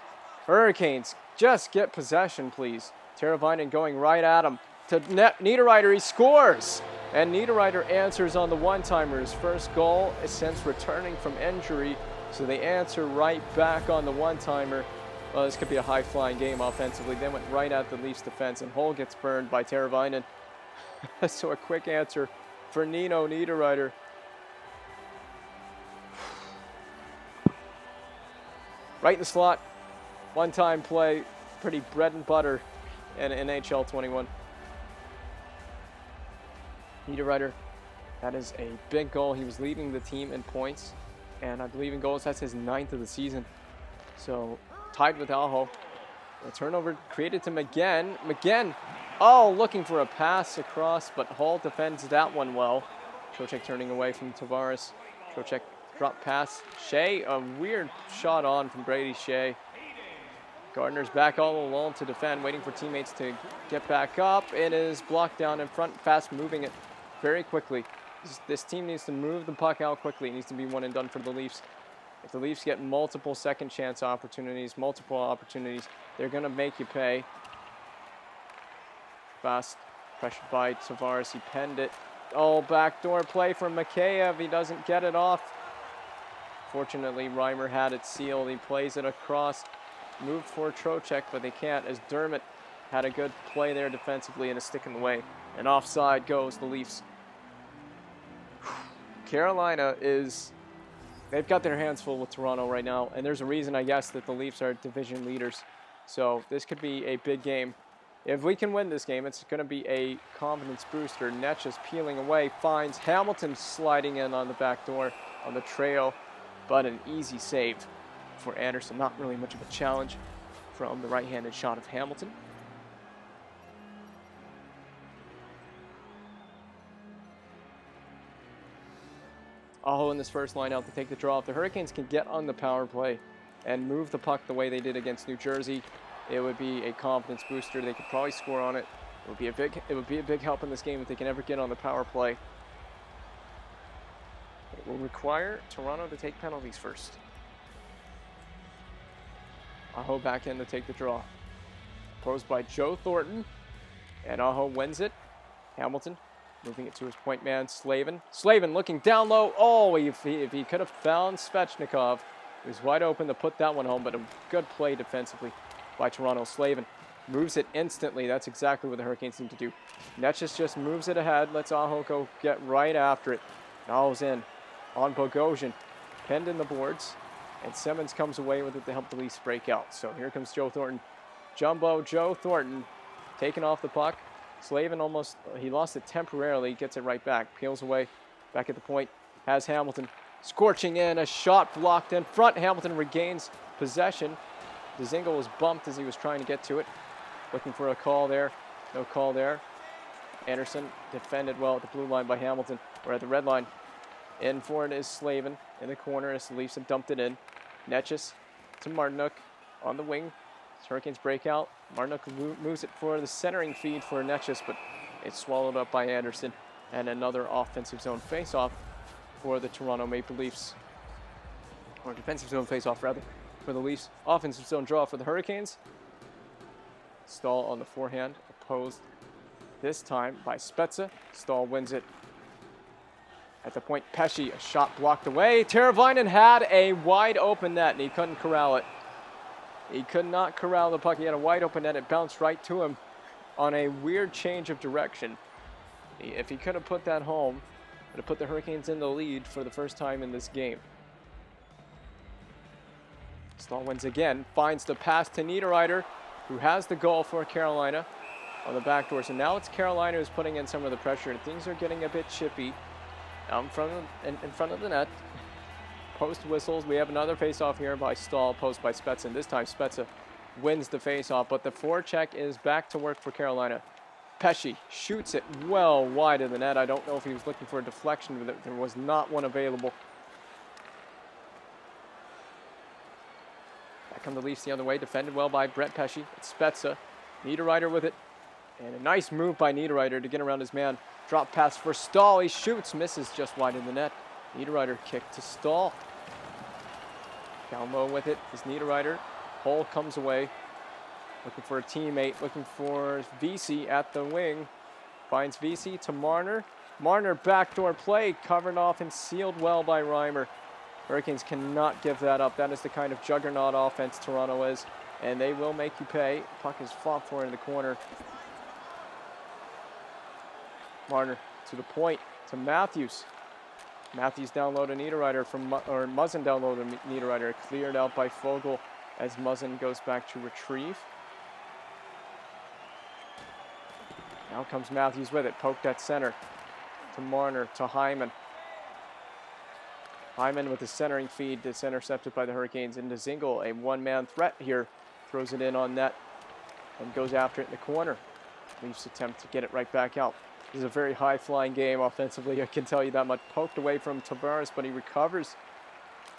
Hurricanes, just get possession, please. Teravainen going right at him. To Niederreiter, he scores! And Niederreiter answers on the one-timer. His first goal is since returning from injury. So they answer right back on the one-timer. Well, this could be a high-flying game offensively. They went right at the Leafs defense, and Hull gets burned by Teravainen. So a quick answer for Nino Niederreiter. Right in the slot. One-time play, pretty bread and butter in NHL 21. Niederreiter, that is a big goal. He was leading the team in points, and I believe in goals. That's his 9th of the season. So tied with Aho. A turnover created to McGinn. Oh, looking for a pass across, but Hull defends that one well. Trocheck turning away from Tavares. Trocheck drop pass. Shea, a weird shot on from Brady Shea. Gardner's back all alone to defend, waiting for teammates to get back up. It is blocked down in front, fast moving it very quickly. This team needs to move the puck out quickly. It needs to be one and done for the Leafs. If the Leafs get multiple second chance opportunities, they're going to make you pay. Fast, pressured by Tavares. He penned it. Oh, backdoor play from Mikheyev. He doesn't get it off. Fortunately, Reimer had it sealed. He plays it across. Moved for Trocheck, but they can't as Dermott had a good play there defensively and a stick in the way. And offside goes the Leafs. Carolina they've got their hands full with Toronto right now, and there's a reason, I guess, that the Leafs are division leaders. So this could be a big game. If we can win this game, it's going to be a confidence booster. Netsch is peeling away, finds Hamilton sliding in on the back door on the trail, but an easy save for Anderson. Not really much of a challenge from the right-handed shot of Hamilton. Aho in this first line out to take the draw. If the Hurricanes can get on the power play and move the puck the way they did against New Jersey, it would be a confidence booster. They could probably score on it. It would be a big help in this game if they can ever get on the power play. It will require Toronto to take penalties first. Aho back in to take the draw. Posed by Joe Thornton. And Aho wins it. Hamilton moving it to his point man, Slavin. Slavin looking down low. Oh, if he could have found Svechnikov, he was wide open to put that one home, but a good play defensively by Toronto. Slavin moves it instantly. That's exactly what the Hurricanes need to do. Netsch just moves it ahead, lets Aho go get right after it. Aho's in on Bogosian, pinned in the boards, and Simmons comes away with it to help the Leafs break out. So here comes Joe Thornton. Jumbo Joe Thornton taking off the puck. Slavin he lost it temporarily, gets it right back, peels away, back at the point, has Hamilton scorching in, a shot blocked in front. Hamilton regains possession. Dzingel was bumped as he was trying to get to it, looking for a call there, no call there. Anderson defended well at the blue line by Hamilton, or at the red line. In for it is Slavin in the corner as the Leafs have dumped it in. Netsch to Martinuk on the wing. Hurricanes break out. Martinuk moves it for the centering feed for Netsch, but it's swallowed up by Anderson. And another offensive zone faceoff for the Toronto Maple Leafs. Or defensive zone faceoff, rather, for the Leafs. Offensive zone draw for the Hurricanes. Stahl on the forehand, opposed this time by Spezza. Stahl wins it. At the point, Pesce, a shot blocked away. Teravainen had a wide open net, and he couldn't corral it. He could not corral the puck. He had a wide open net. It bounced right to him on a weird change of direction. If he could have put that home, it would have put the Hurricanes in the lead for the first time in this game. Stahl wins again, finds the pass to Niederreiter, who has the goal for Carolina on the back door. So now it's Carolina who's putting in some of the pressure, and things are getting a bit chippy in front of the net. Post whistles. We have another face-off here by Stahl, post by Spezza. And this time Spezza wins the face-off, but the forecheck is back to work for Carolina. Pesce shoots it well wide of the net. I don't know if he was looking for a deflection, but there was not one available. Back come the Leafs the other way, defended well by Brett Pesce. It's Spezza. Niederreiter with it. And a nice move by Niederreiter to get around his man. Drop pass for Stahl. He shoots, misses just wide in the net. Niederreiter kick to Stahl. Down low with it is Niederreiter. Hull comes away, looking for a teammate, looking for Vesey at the wing. Finds Vesey to Marner. Marner backdoor play, covered off and sealed well by Reimer. Hurricanes cannot give that up. That is the kind of juggernaut offense Toronto is, and they will make you pay. Puck is fought for in the corner. Marner to the point, to Matthews. Matthews down low to Niederreiter or Muzzin down low to Niederreiter. Cleared out by Fogle as Muzzin goes back to retrieve. Now comes Matthews with it. Poked at center to Marner to Hyman. Hyman with the centering feed that's intercepted by the Hurricanes into Dzingel. A one-man threat here. Throws it in on net and goes after it in the corner. Leafs attempt to get it right back out. This is a very high-flying game offensively. I can tell you that much. Poked away from Tavares, but he recovers.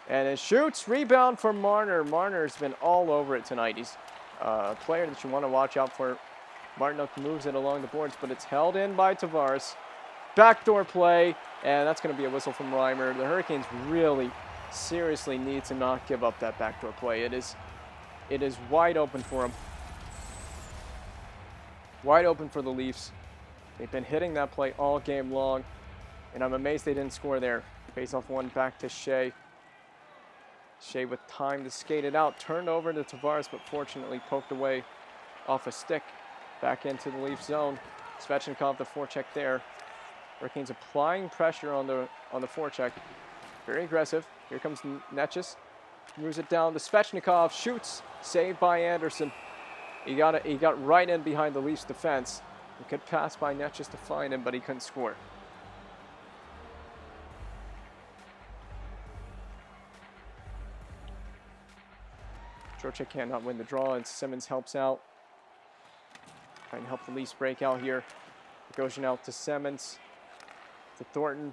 And it shoots. Rebound for Marner. Marner's been all over it tonight. He's a player that you want to watch out for. Martinook moves it along the boards, but it's held in by Tavares. Backdoor play, and that's going to be a whistle from Reimer. The Hurricanes really, seriously need to not give up that backdoor play. It is wide open for them. Wide open for the Leafs. They've been hitting that play all game long, and I'm amazed they didn't score there. Face off one back to Shea. Shea with time to skate it out. Turned over to Tavares, but fortunately poked away off a stick. Back into the Leaf zone. Svechnikov, the forecheck there. Hurricanes applying pressure on the forecheck. Very aggressive. Here comes Netchis. Moves it down to Svechnikov. Shoots. Saved by Anderson. He got right in behind the Leafs defense. He could pass by Netchis to find him, but he couldn't score. Trocheck cannot win the draw, and Simmons helps out. Trying to help the Leafs break out here. Goshen out to Simmons. To Thornton.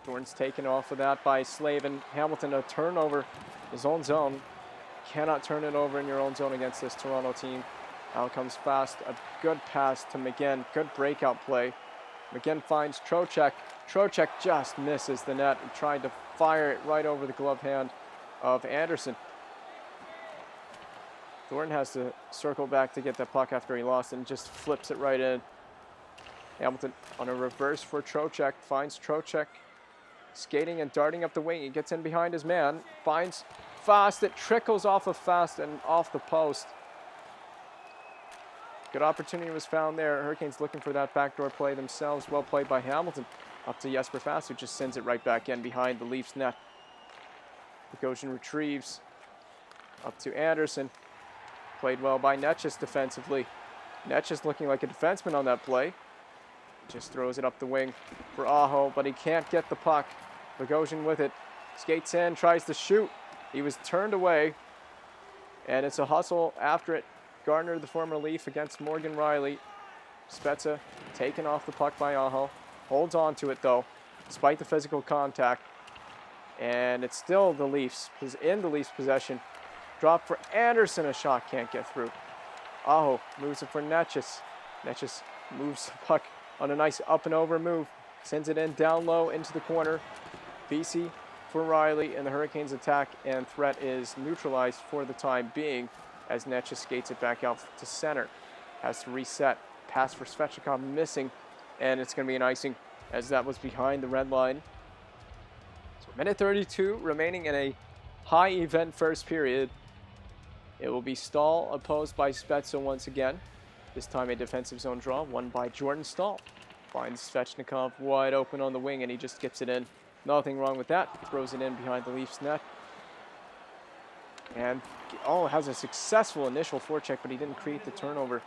Thornton's taken off of that by Slavin. Hamilton, a turnover. His own zone. Cannot turn it over in your own zone against this Toronto team. Out comes fast. A good pass to McGinn. Good breakout play. McGinn finds Trocheck. Trocheck just misses the net and tried to fire it right over the glove hand of Anderson. Thornton has to circle back to get that puck after he lost and just flips it right in. Hamilton on a reverse for Trocheck. Finds Trocheck skating and darting up the wing. He gets in behind his man. Finds Fast. It trickles off of Fast and off the post. Good opportunity was found there. Hurricanes looking for that backdoor play themselves. Well played by Hamilton. Up to Jesper Fast, who just sends it right back in behind the Leafs net. Goshen retrieves. Up to Anderson. Played well by Netchis defensively. Netchis looking like a defenseman on that play. Just throws it up the wing for Aho, but he can't get the puck. Bogosian with it. Skates in, tries to shoot. He was turned away. And it's a hustle after it. Gardner, the former Leaf, against Morgan Riley. Spezza taken off the puck by Aho. Holds on to it, though, despite the physical contact. And it's still the Leafs. In the Leafs' possession. Drop for Anderson. A shot can't get through. Aho moves it for Netchis. Netchis moves the puck on a nice up and over move. Sends it in down low into the corner. BC for Riley, and the Hurricanes' attack and threat is neutralized for the time being as Netchis skates it back out to center. Has to reset. Pass for Svechnikov missing, and it's going to be an icing as that was behind the red line. So minute 32 remaining in a high event first period. It will be Stahl opposed by Spezza once again. This time a defensive zone draw, won by Jordan Stahl. Finds Svechnikov wide open on the wing, and he just gets it in. Nothing wrong with that. Throws it in behind the Leafs net. And has a successful initial forecheck, but he didn't create the turnover.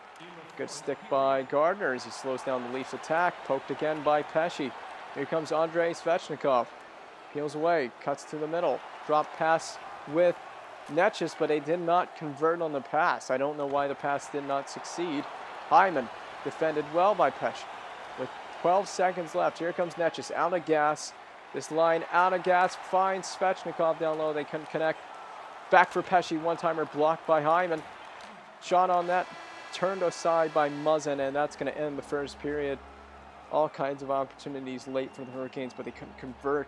Good stick by Gardner as he slows down the Leafs attack. Poked again by Pesce. Here comes Andrei Svechnikov. Peels away, cuts to the middle. Drop pass with Netchis, but they did not convert on the pass. I don't know why the pass did not succeed. Hyman defended well by Pesce. With 12 seconds left, here comes Netchis out of gas. This line out of gas finds Svechnikov down low. They couldn't connect. Back for Pesce, one-timer blocked by Hyman. Shot on that, turned aside by Muzzin, and that's going to end the first period. All kinds of opportunities late for the Hurricanes, but they couldn't convert.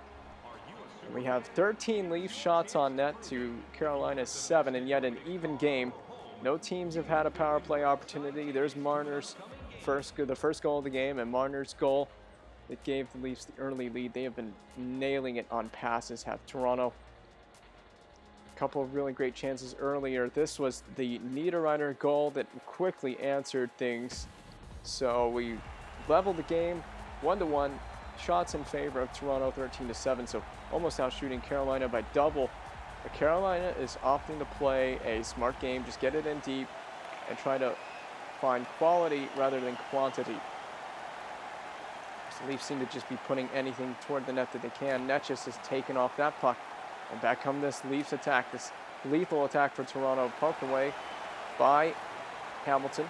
And we have 13 Leaf shots on net to Carolina's 7, and yet an even game. No teams have had a power play opportunity. There's Marner's the first goal of the game, and Marner's goal that gave the Leafs the early lead. They have been nailing it on passes, have Toronto. A couple of really great chances earlier. This was the Niederreiter goal that quickly answered things. So we leveled the game 1-1. Shots in favor of Toronto 13-7. So almost out shooting Carolina by double. But Carolina is opting to play a smart game. Just get it in deep and try to find quality rather than quantity. The Leafs seem to just be putting anything toward the net that they can. Netchis has taken off that puck. And back come this Leafs attack, this lethal attack for Toronto, poked away by Hamilton.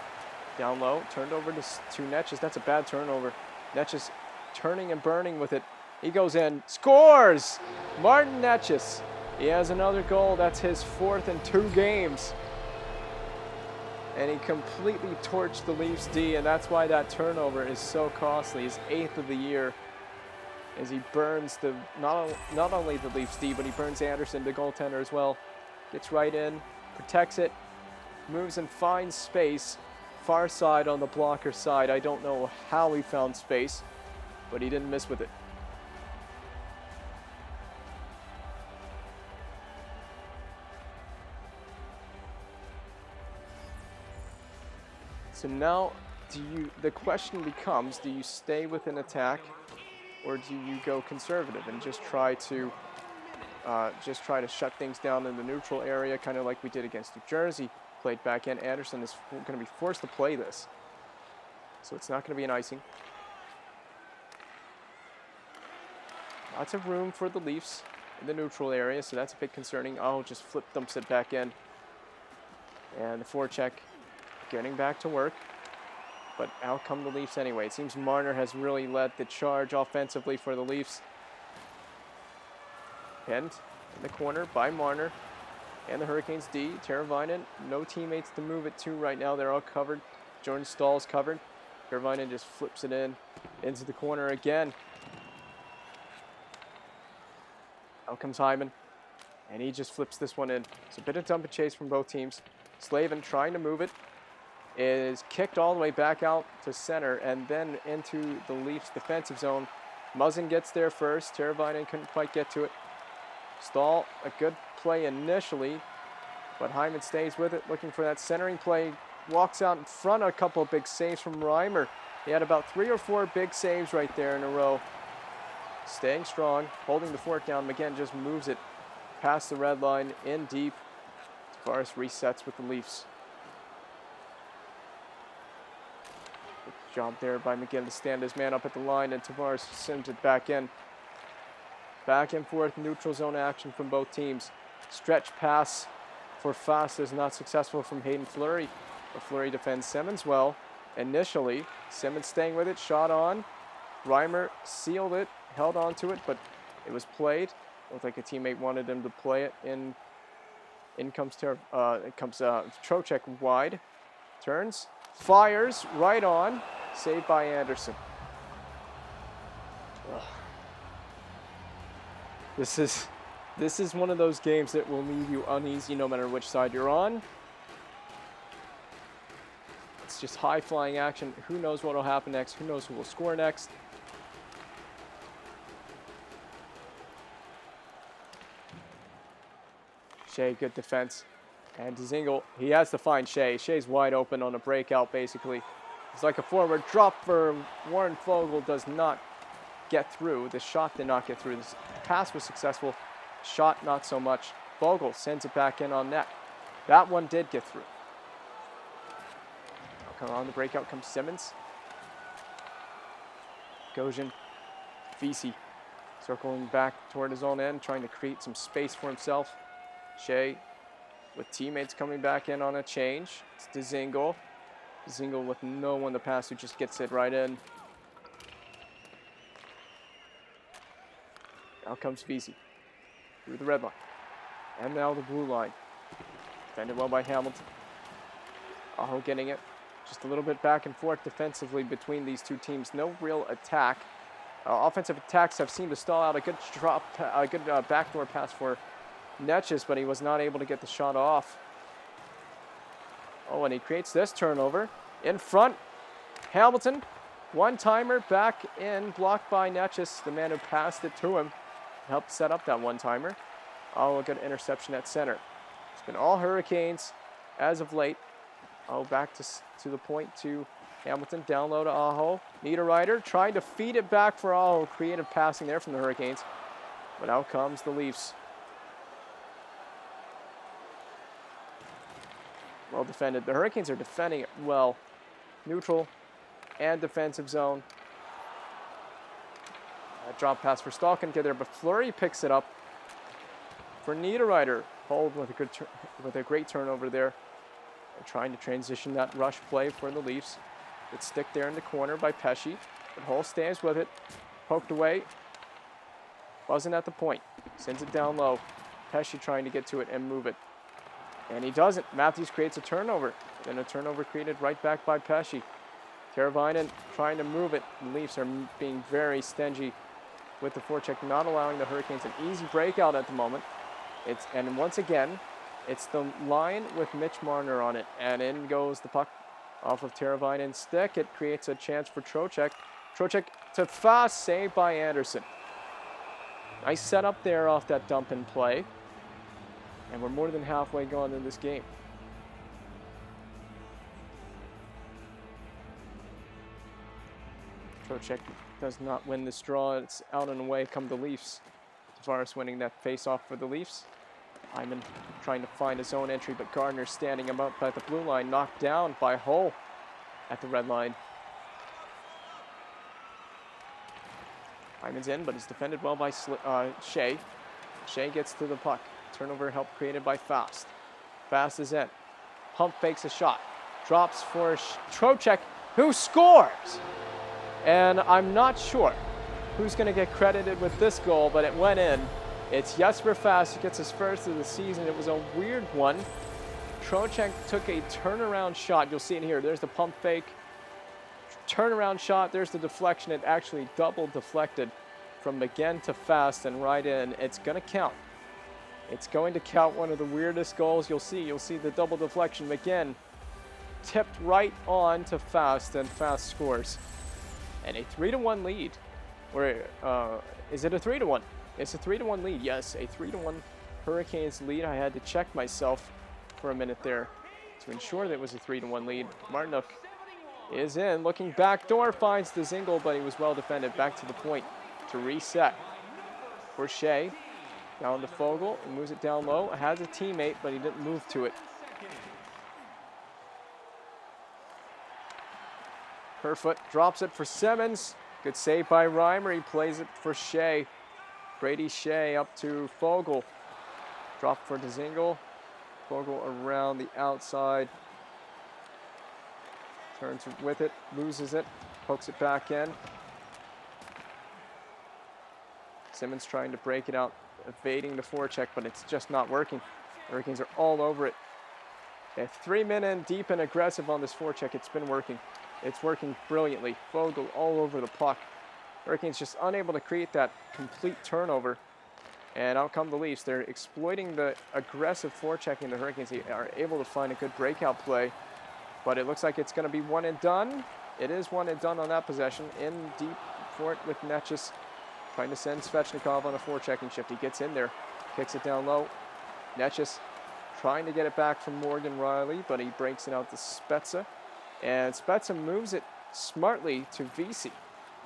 Down low, turned over to Netches. That's a bad turnover. Netches turning and burning with it. He goes in, scores! Martin Netches. He has another goal. That's his 4th in 2 games. And he completely torched the Leafs D, and that's why that turnover is so costly. His 8th of the year, as he burns not only the Leafs D, but he burns Anderson, the goaltender, as well. Gets right in, protects it, moves and finds space. Far side on the blocker side. I don't know how he found space, but he didn't miss with it. So now, the question becomes, do you stay with an attack, or do you go conservative and just try to shut things down in the neutral area, kind of like we did against New Jersey? Played back in. Anderson is going to be forced to play this, so it's not going to be an icing. Lots of room for the Leafs in the neutral area, so that's a bit concerning. Oh, just dumps it back in, and the forecheck getting back to work, but out come the Leafs anyway. It seems Marner has really led the charge offensively for the Leafs. Pinned in the corner by Marner and the Hurricanes D. Teravainen, no teammates to move it to right now. They're all covered. Jordan Staal's covered. Teravainen just flips it into the corner again. Out comes Hyman, and he just flips this one in. It's a bit of dump and chase from both teams. Slavin trying to move it. Is kicked all the way back out to center and then into the Leafs defensive zone. Muzzin gets there first. Teravainen couldn't quite get to it. Staal, a good play initially, but Hyman stays with it, looking for that centering play. Walks out in front, a couple of big saves from Reimer. He had about 3 or 4 big saves right there in a row. Staying strong, holding the fort down. McGinn just moves it past the red line, in deep. Tavares resets with the Leafs. Good job there by McGinn to stand his man up at the line, and Tavares sends it back in. Back and forth, neutral zone action from both teams. Stretch pass for Fast is not successful from Hayden Fleury. But Fleury defends Simmons well. Initially, Simmons staying with it, shot on. Reimer sealed it, held on to it, but it was played. Looked like a teammate wanted him to play it. In comes Trocheck wide. Turns, fires, right on. Saved by Anderson. Ugh. This is one of those games that will leave you uneasy no matter which side you're on. It's just high-flying action. Who knows what will happen next? Who knows who will score next? Shea, good defense. And Dzingel, he has to find Shea. Shea's wide open on a breakout, basically. It's like a forward drop for Warren Fogle. Does not get through. The shot did not get through. The pass was successful. Shot, not so much. Fogle sends it back in on net. That one did get through. On the breakout comes Simmons. Gojin. Vesey circling back toward his own end, trying to create some space for himself. Shea with teammates coming back in on a change. It's Dzingel. Dzingel with no one to pass, who just gets it right in. Now comes Vesey through the red line. And now the blue line. Defended well by Hamilton. Aho getting it. Just a little bit back and forth defensively between these two teams. No real attack. Offensive attacks have seemed to stall out. A good backdoor pass for Netches, but he was not able to get the shot off. Oh, and he creates this turnover. In front, Hamilton. One-timer back in, blocked by Netches, the man who passed it to him. Helped set up that one-timer. Oh, a good interception at center. It's been all Hurricanes as of late. Oh, back to the point to Hamilton. Down low to Aho. Niederreiter trying to feed it back for Aho. Creative passing there from the Hurricanes. But out comes the Leafs. Well defended. The Hurricanes are defending it well. Neutral and defensive zone. That drop pass for Staal can get there, but Fleury picks it up for Niederreiter. Hold with a great turnover there. They're trying to transition that rush play for the Leafs. Good stick there in the corner by Pesce. But Hull stays with it. Poked away. Wasn't at the point. Sends it down low. Pesce trying to get to it and move it. And he doesn't. Matthews creates a turnover. Then a turnover created right back by Pesce. Teravainen trying to move it. The Leafs are being very stingy with the forecheck, not allowing the Hurricanes an easy breakout at the moment. And once again, it's the line with Mitch Marner on it. And in goes the puck off of Teravainen's stick. It creates a chance for Trocheck. Trocheck to fast, saved by Anderson. Nice setup there off that dump and play. And we're more than halfway gone in this game. Trocheck does not win this draw. It's out and away come the Leafs. Tavares winning that face-off for the Leafs. Hyman trying to find his own entry, but Gardner standing him up at the blue line, knocked down by Hull at the red line. Hyman's in, but is defended well by Shea. Shea gets to the puck. Turnover help created by Fast. Fast is in. Pump fakes a shot. Drops for Trocheck, who scores! And I'm not sure who's going to get credited with this goal, but it went in. It's Jesper Fast who gets his first of the season. It was a weird one. Trocheck took a turnaround shot. You'll see it here. There's the pump fake. Turnaround shot. There's the deflection. It actually double deflected from McGinn to Fast and right in. It's going to count. It's going to count. One of the weirdest goals you'll see. You'll see the double deflection. McGinn tipped right on to Fast, and Fast scores. And a 3-1 lead. Or is it a 3-1? It's a 3-1 lead. Yes, a 3-1 Hurricanes lead. I had to check myself for a minute there to ensure that it was a 3-1 lead. Martinook is in, looking back door, finds the Zingle, but he was well defended. Back to the point to reset for Shea. Down to Fogle, and moves it down low. Has a teammate, but he didn't move to it. Kerfoot drops it for Simmons. Good save by Reimer. He plays it for Shea. Brady Shea up to Fogle. Drop for Dzingel. Fogle around the outside. Turns with it, loses it, pokes it back in. Simmons trying to break it out, evading the forecheck, but it's just not working. Hurricanes are all over it. They have 3 men in, deep and aggressive on this forecheck. It's been working. It's working brilliantly. Fogle all over the puck. Hurricanes just unable to create that complete turnover. And out come the Leafs. They're exploiting the aggressive forechecking the Hurricanes. They are able to find a good breakout play. But it looks like it's going to be one and done. It is one and done on that possession. In deep for it with Netchis. Trying to send Svechnikov on a forechecking shift. He gets in there. Kicks it down low. Netchis trying to get it back from Morgan Riley, but he breaks it out to Spezza. And Spezza moves it smartly to Vesey,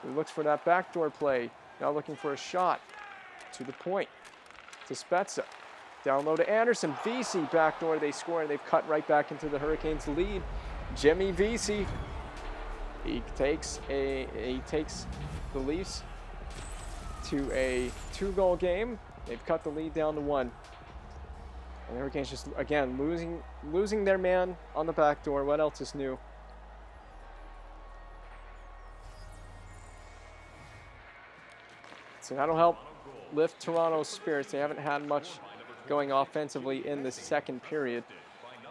who looks for that backdoor play. Now looking for a shot to the point to Spezza. Down low to Anderson. Vesey backdoor. They score, and they've cut right back into the Hurricanes' lead. Jimmy Vesey. He takes the Leafs to a 2-goal game. They've cut the lead down to 1. And the Hurricanes just, again, losing their man on the back door. What else is new? So that'll help lift Toronto's spirits. They haven't had much going offensively in the second period.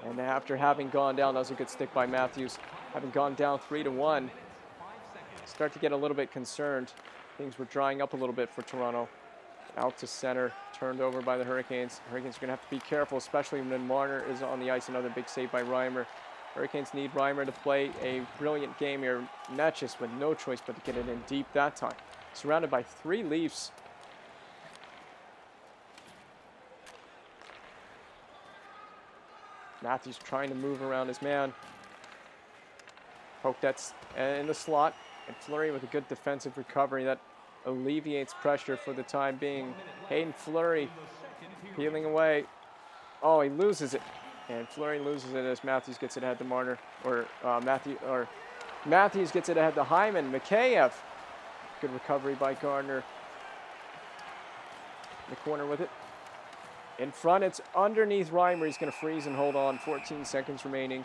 And after having gone down, that was a good stick by Matthews, having gone down 3-1, start to get a little bit concerned. Things were drying up a little bit for Toronto. Out to center, turned over by the Hurricanes. Hurricanes are going to have to be careful, especially when Marner is on the ice. Another big save by Reimer. Hurricanes need Reimer to play a brilliant game here. Netchis with no choice but to get it in deep that time. Surrounded by 3 Leafs. Matthews trying to move around his man. Poked that's in the slot. And Fleury with a good defensive recovery that alleviates pressure for the time being. Hayden Fleury peeling away. Oh, he loses it. And Fleury loses it as Matthews gets it ahead to Marner. Matthews gets it ahead to Hyman. Mikheyev. Good recovery by Gardner. In the corner with it. In front, it's underneath Reimer. He's going to freeze and hold on. 14 seconds remaining.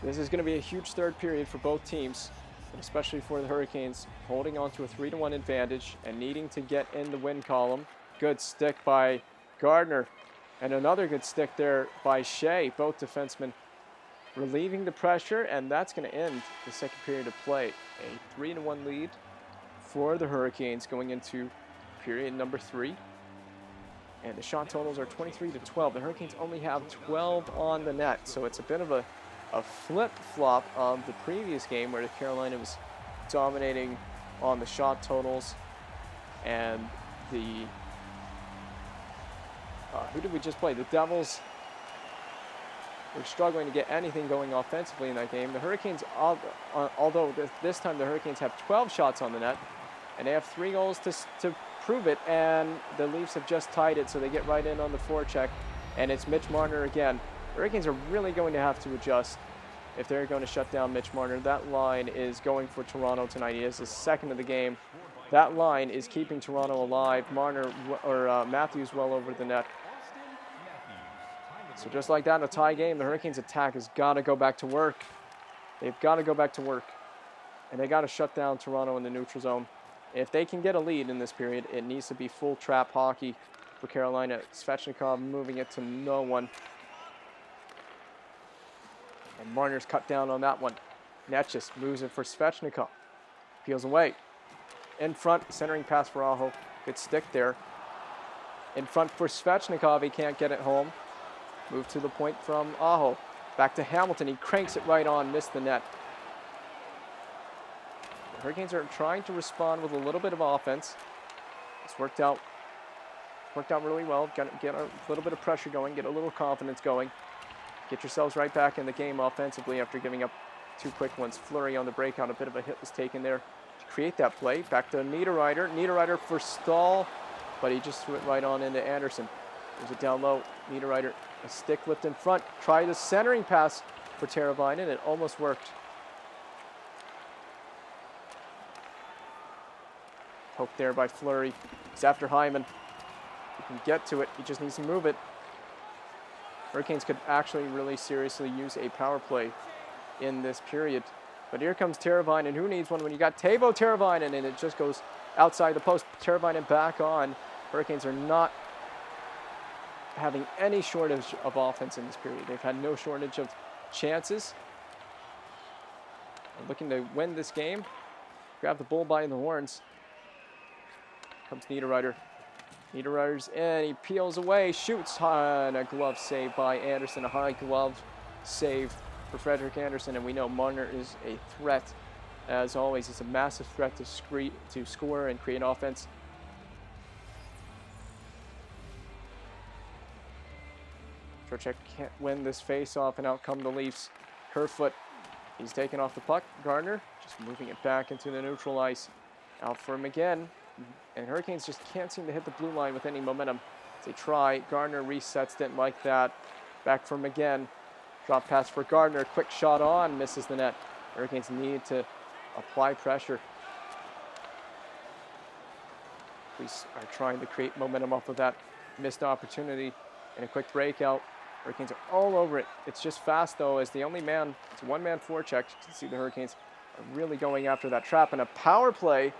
This is going to be a huge third period for both teams, but especially for the Hurricanes, holding on to a 3-1 advantage and needing to get in the win column. Good stick by Gardner, and another good stick there by Shea. Both defensemen relieving the pressure, and that's going to end the second period of play. A 3-1 lead for the Hurricanes going into period number 3. And the shot totals are 23-12. The Hurricanes only have 12 on the net, so it's a bit of a flip-flop of the previous game where Carolina was dominating on the shot totals. And the who did we just play? The Devils were struggling to get anything going offensively in that game. The Hurricanes, although this time the Hurricanes have 12 shots on the net, and they have 3 goals to prove it, and the Leafs have just tied it, so they get right in on the forecheck, and it's Mitch Marner again. The Hurricanes are really going to have to adjust if they're going to shut down Mitch Marner. That line is going for Toronto tonight. He is his second of the game. That line is keeping Toronto alive. Matthews well over the net. So just like that in a tie game, the Hurricanes attack has got to go back to work. They've got to go back to work. And they got to shut down Toronto in the neutral zone. If they can get a lead in this period, it needs to be full trap hockey for Carolina. Svechnikov moving it to no one. And Marner's cut down on that one. Netchis moves it for Svechnikov. Peels away. In front, centering pass for Aho. Good stick there. In front for Svechnikov. He can't get it home. Move to the point from Aho. Back to Hamilton. He cranks it right on. Missed the net. The Hurricanes are trying to respond with a little bit of offense. It's worked out really well. Got to get a little bit of pressure going. Get a little confidence going. Get yourselves right back in the game offensively after giving up 2 quick ones. Fleury on the breakout. A bit of a hit was taken there to create that play. Back to Niederreiter. Niederreiter for Stahl, but he just threw it right on into Anderson. There's it down low. Niederreiter, a stick lift in front. Tried a centering pass for Teravainen. It almost worked. Poked there by Fleury. He's after Hyman. He can get to it. He just needs to move it. Hurricanes could actually really seriously use a power play in this period. But here comes Teravainen. Who needs one when you got Teuvo Teravainen, and it just goes outside the post. Teravainen back on. Hurricanes are not having any shortage of offense in this period. They've had no shortage of chances. They're looking to win this game. Grab the bull by the horns. Comes Niederreiter. Niederreiter's in. He peels away. Shoots. And a glove save by Anderson. A high glove save for Frederik Anderson. And we know Marner is a threat. As always, it's a massive threat to score and create offense. Trocheck can't win this face-off, and out come the Leafs. Kerfoot, he's taken off the puck. Gardner just moving it back into the neutral ice. Out for him again. And Hurricanes just can't seem to hit the blue line with any momentum. They try. Gardner resets, didn't like that. Back for him again. Drop pass for Gardner. Quick shot on. Misses the net. Hurricanes need to apply pressure. Leafs are trying to create momentum off of that missed opportunity. And a quick breakout. Hurricanes are all over it. It's just fast, though, as the only man, it's a one-man forecheck. You can see the Hurricanes are really going after that trap. And a power play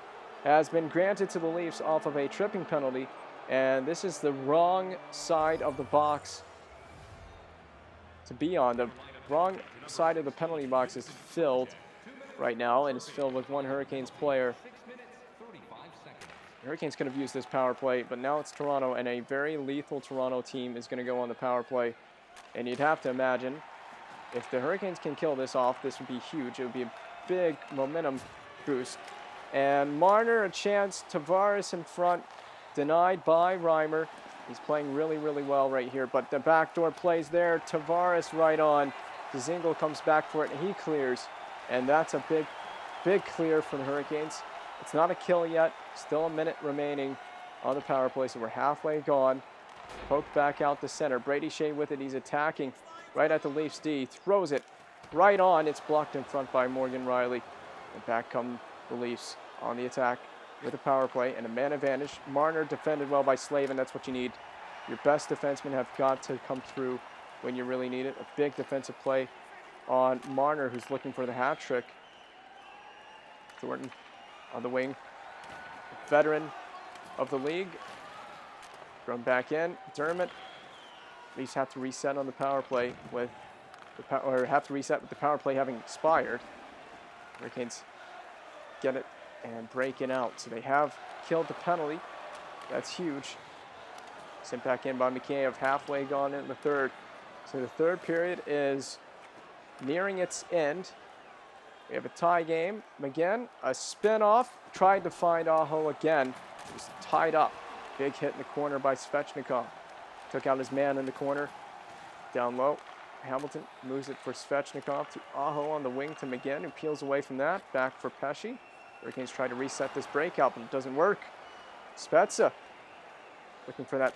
has been granted to the Leafs off of a tripping penalty. And this is the wrong side of the box to be on. The wrong side of the penalty box is filled right now, and it's filled with one Hurricanes player. The Hurricanes could have used this power play, but now it's Toronto, and a very lethal Toronto team is going to go on the power play. And you'd have to imagine, if the Hurricanes can kill this off, this would be huge. It would be a big momentum boost. And Marner, a chance. Tavares in front, denied by Reimer. He's playing really, really well right here, but the backdoor plays there. Tavares right on. Dzingel comes back for it, and he clears. And that's a big, big clear for the Hurricanes. It's not a kill yet. Still a minute remaining on the power play, so we're halfway gone. Poked back out the center. Brady Shea with it. He's attacking right at the Leafs D. Throws it right on. It's blocked in front by Morgan Riley. And back come the Leafs on the attack with a power play and a man advantage. Marner defended well by Slavin. That's what you need. Your best defensemen have got to come through when you really need it. A big defensive play on Marner, who's looking for the hat trick. Jordan on the wing. Veteran of the league. Thrown back in. Dermott. Leafs have to reset on the power play with the power play having expired. Hurricanes get it and break it out. So they have killed the penalty. That's huge. Sent back in by Mikheyev, halfway gone in the third. So the third period is nearing its end. We have a tie game. Again, a spin-off. Tried to find Aho again. It was tied up. Big hit in the corner by Svechnikov. Took out his man in the corner. Down low. Hamilton moves it for Svechnikov to Aho on the wing to McGinn, who peels away from that. Back for Pesce. Hurricanes try to reset this breakout, but it doesn't work. Spezza looking for that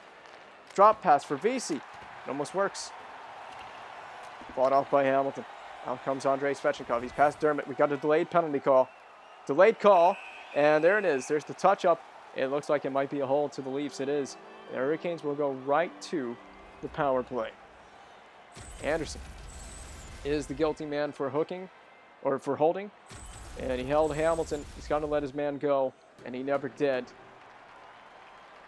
drop pass for Vesey. It almost works. Fought off by Hamilton. Out comes Andrei Svechnikov. He's past Dermott. We got a delayed penalty call. Delayed call, and there it is. There's the touch-up. It looks like it might be a hold to the Leafs. It is. The Hurricanes will go right to the power play. Anderson is the guilty man for holding, and he held Hamilton. He's got to let his man go, and he never did.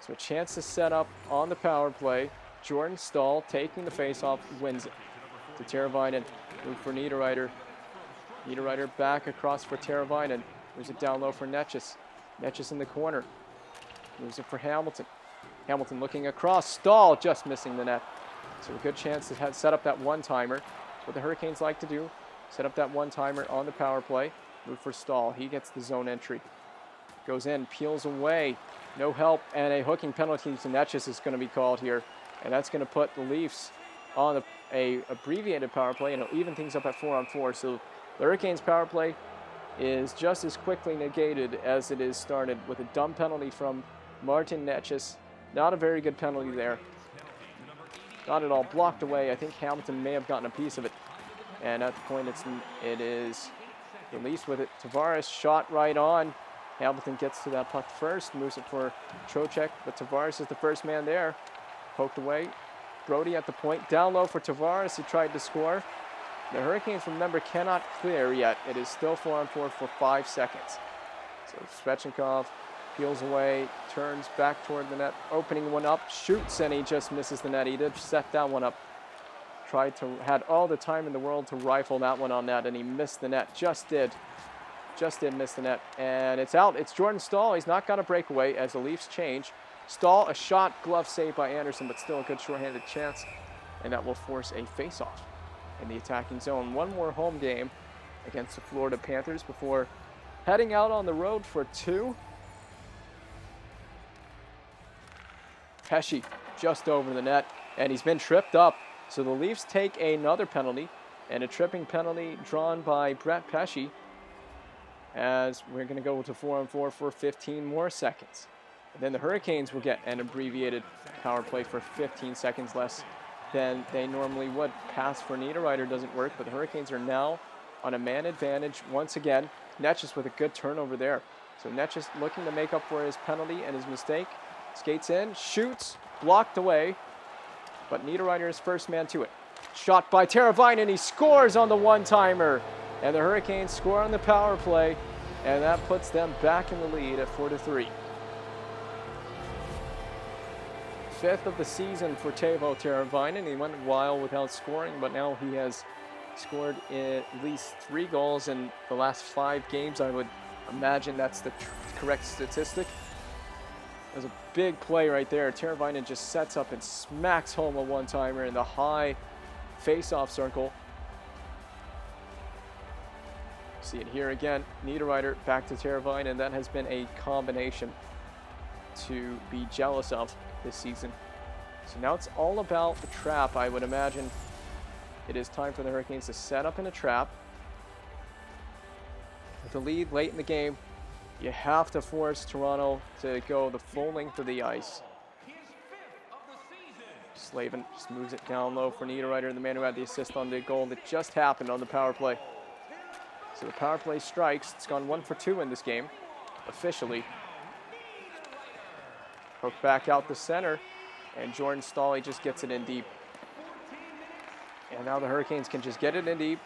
So a chance to set up on the power play. Jordan Staal taking the faceoff wins it to Teravainen. Move for Niederreiter. Niederreiter back across for Teravainen. Moves it down low for Netchis. Netchis in the corner. Moves it for Hamilton. Hamilton looking across. Staal just missing the net. So a good chance to set up that one-timer. That's what the Hurricanes like to do. Set up that one-timer on the power play. Move for Staal. He gets the zone entry. Goes in, peels away. No help, and a hooking penalty to Netchis is going to be called here. And that's going to put the Leafs on a abbreviated power play, and it'll even things up at 4-on-4. So the Hurricanes' power play is just as quickly negated as it is started with a dumb penalty from Martin Netchis. Not a very good penalty there. Not at all. Blocked away. I think Hamilton may have gotten a piece of it. And at the point, it is the Leafs with it. Tavares shot right on. Hamilton gets to that puck first. Moves it for Trocheck. But Tavares is the first man there. Poked away. Brody at the point. Down low for Tavares. He tried to score. The Hurricanes, remember, cannot clear yet. It is still 4-on-4 for 5 seconds. So Svechnikov peels away, turns back toward the net, opening one up, shoots, and he just misses the net. He did set that one up. Had all the time in the world to rifle that one on net, and he missed the net. Just did miss the net. And it's out. It's Jordan Staal. He's not got a breakaway as the Leafs change. Staal, a shot, glove save by Anderson, but still a good shorthanded chance. And that will force a face-off in the attacking zone. One more home game against the Florida Panthers before heading out on the road for 2. Pesce just over the net, and he's been tripped up. So the Leafs take another penalty, and a tripping penalty drawn by Brett Pesce, as we're going to go to 4-on-4 for 15 more seconds. And then the Hurricanes will get an abbreviated power play for 15 seconds less than they normally would. Pass for Niederreiter doesn't work, but the Hurricanes are now on a man advantage once again. Netchis with a good turnover there. So Netchis looking to make up for his penalty and his mistake. Skates in, shoots, blocked away, but Niederreiter is first man to it. Shot by Teravainen, and he scores on the one-timer. And the Hurricanes score on the power play, and that puts them back in the lead at 4-3. 5th of the season for Teuvo Teravainen. He went a while without scoring, but now he has scored at least 3 goals in the last 5 games. I would imagine that's the correct statistic. There's a big play right there. Teravainen just sets up and smacks home a one-timer in the high face-off circle. See it here again. Niederreiter back to Teravainen, and that has been a combination to be jealous of this season. So now it's all about the trap, I would imagine. It is time for the Hurricanes to set up in a trap. With the lead late in the game, you have to force Toronto to go the full length of the ice. Slavin just moves it down low for Niederreiter, the man who had the assist on the goal that just happened on the power play. So the power play strikes. It's gone 1 for 2 in this game, officially. Hook back out the center, and Jordan Staal just gets it in deep. And now the Hurricanes can just get it in deep,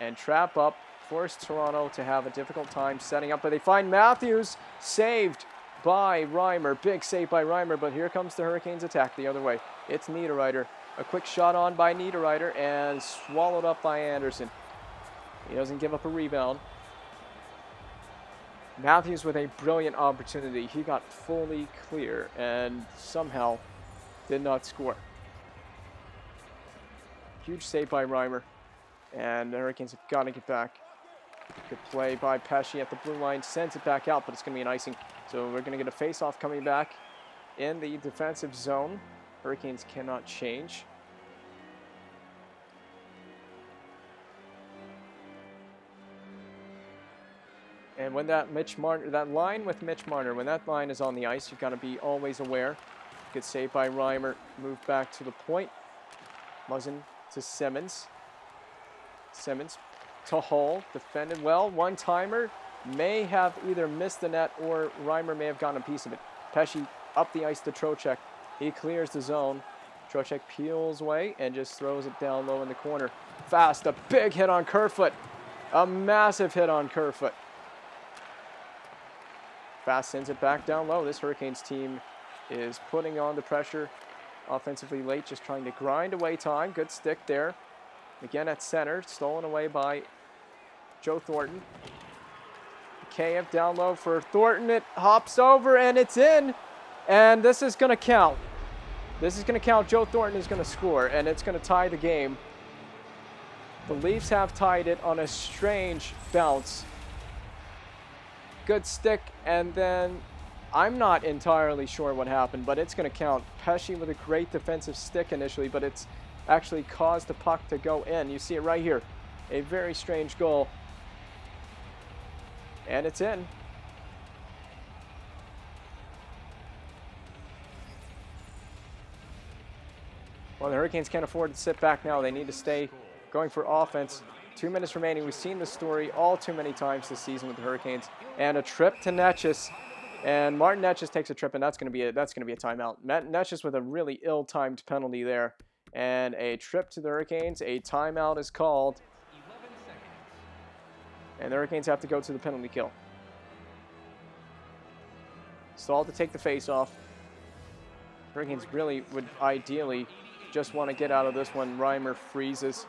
and trap up, force Toronto to have a difficult time setting up. But they find Matthews, saved by Reimer. Big save by Reimer, but here comes the Hurricanes attack the other way. It's Niederreiter. A quick shot on by Niederreiter and swallowed up by Anderson. He doesn't give up a rebound. Matthews with a brilliant opportunity. He got fully clear and somehow did not score. Huge save by Reimer. And the Hurricanes have got to get back. Good play by Pesce at the blue line. Sends it back out, but it's going to be an icing. So we're going to get a face-off coming back in the defensive zone. Hurricanes cannot change. And when that line with Mitch Marner, when that line is on the ice, you've got to be always aware. Good save by Reimer. Move back to the point. Muzzin to Simmons. Simmons to Hull. Defended well. One-timer. May have either missed the net or Reimer may have gotten a piece of it. Pesce up the ice to Trocheck. He clears the zone. Trocheck peels away and just throws it down low in the corner. Fast. A big hit on Kerfoot. A massive hit on Kerfoot. Fast sends it back down low. This Hurricanes team is putting on the pressure offensively late, just trying to grind away time. Good stick there. Again at center, stolen away by Joe Thornton. Kayev down low for Thornton. It hops over and it's in. And this is going to count. This is going to count. Joe Thornton is going to score and it's going to tie the game. The Leafs have tied it on a strange bounce. Good stick, and then I'm not entirely sure what happened, but it's going to count. Pesce with a great defensive stick initially, but it's actually caused the puck to go in. You see it right here. A very strange goal. And it's in. Well, the Hurricanes can't afford to sit back now. They need to stay going for offense. 2 minutes remaining. We've seen this story all too many times this season with the Hurricanes. And a trip to Netchus. And Martin Netchus takes a trip, and that's going to be a timeout. Netchus with a really ill-timed penalty there. And a trip to the Hurricanes. A timeout is called. And the Hurricanes have to go to the penalty kill. Stahl to take the face-off. Hurricanes really would ideally just want to get out of this one. Reimer freezes.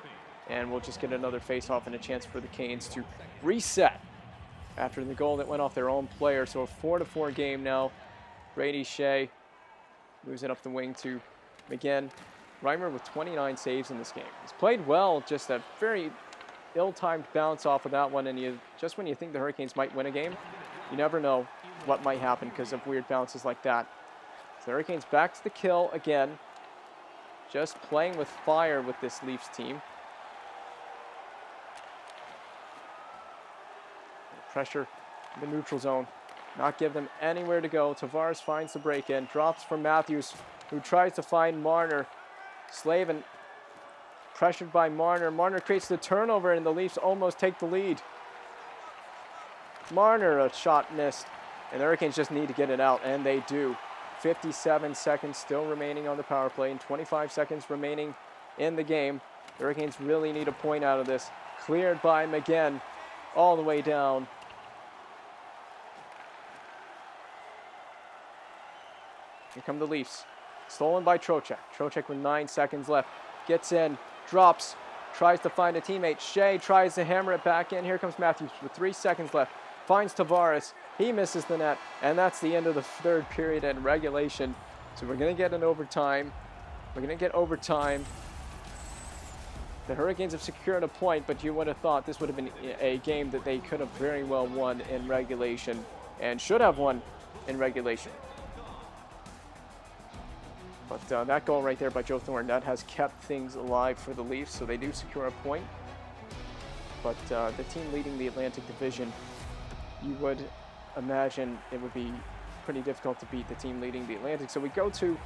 And we'll just get another face-off and a chance for the Canes to reset after the goal that went off their own player. So a 4-4 game now. Brady Shea moves it up the wing to McGinn. Reimer with 29 saves in this game. He's played well, just a very ill-timed bounce off of that one. And just when you think the Hurricanes might win a game, you never know what might happen because of weird bounces like that. So the Hurricanes back to the kill again. Just playing with fire with this Leafs team. Pressure in the neutral zone. Not give them anywhere to go. Tavares finds the break-in. Drops from Matthews, who tries to find Marner. Slavin pressured by Marner. Marner creates the turnover, and the Leafs almost take the lead. Marner, a shot missed. And the Hurricanes just need to get it out, and they do. 57 seconds still remaining on the power play, and 25 seconds remaining in the game. The Hurricanes really need a point out of this. Cleared by McGinn all the way down. Here come the Leafs. Stolen by Trocheck. Trocheck with 9 seconds left. Gets in, drops, tries to find a teammate. Shea tries to hammer it back in. Here comes Matthews with 3 seconds left. Finds Tavares. He misses the net. And that's the end of the third period and regulation. So we're going to get an overtime. We're going to get overtime. The Hurricanes have secured a point, but you would have thought this would have been a game that they could have very well won in regulation and should have won in regulation. But that goal right there by Joe Thornton, that has kept things alive for the Leafs, so they do secure a point. But the team leading the Atlantic Division, you would imagine it would be pretty difficult to beat the team leading the Atlantic. So we go to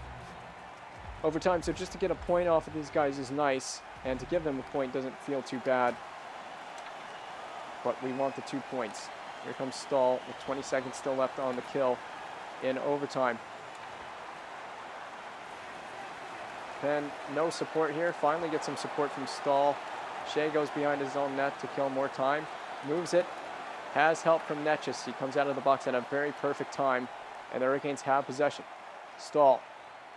overtime. So just to get a point off of these guys is nice, and to give them a point doesn't feel too bad. But we want the 2 points. Here comes Stahl with 20 seconds still left on the kill in overtime. Then no support here. Finally get some support from Stahl. Shea goes behind his own net to kill more time. Moves it. Has help from Netchis. He comes out of the box at a very perfect time. And the Hurricanes have possession. Stahl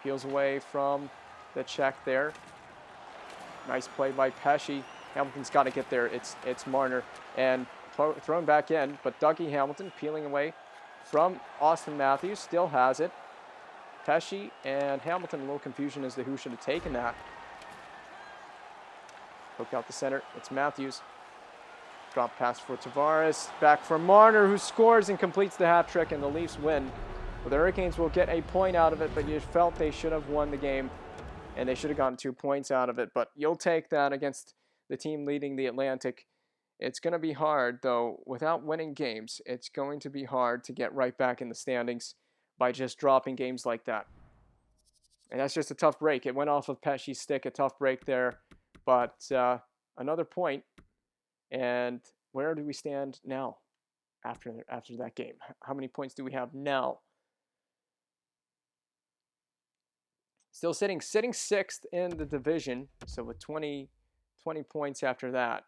peels away from the check there. Nice play by Pesce. Hamilton's got to get there. It's Marner. And thrown back in. But Dougie Hamilton peeling away from Austin Matthews. Still has it. Pesce and Hamilton, a little confusion as to who should have taken that. Hook out the center. It's Matthews. Drop pass for Tavares. Back for Marner, who scores and completes the hat trick, and the Leafs win. Well, the Hurricanes will get a point out of it, but you felt they should have won the game, and they should have gotten 2 points out of it. But you'll take that against the team leading the Atlantic. It's going to be hard, though. Without winning games, it's going to be hard to get right back in the standings by just dropping games like that. And that's just a tough break. It went off of Pesce's stick, a tough break there. But another point. And where do we stand now after that game? How many points do we have now? Still sitting sixth in the division. So with 20 points after that.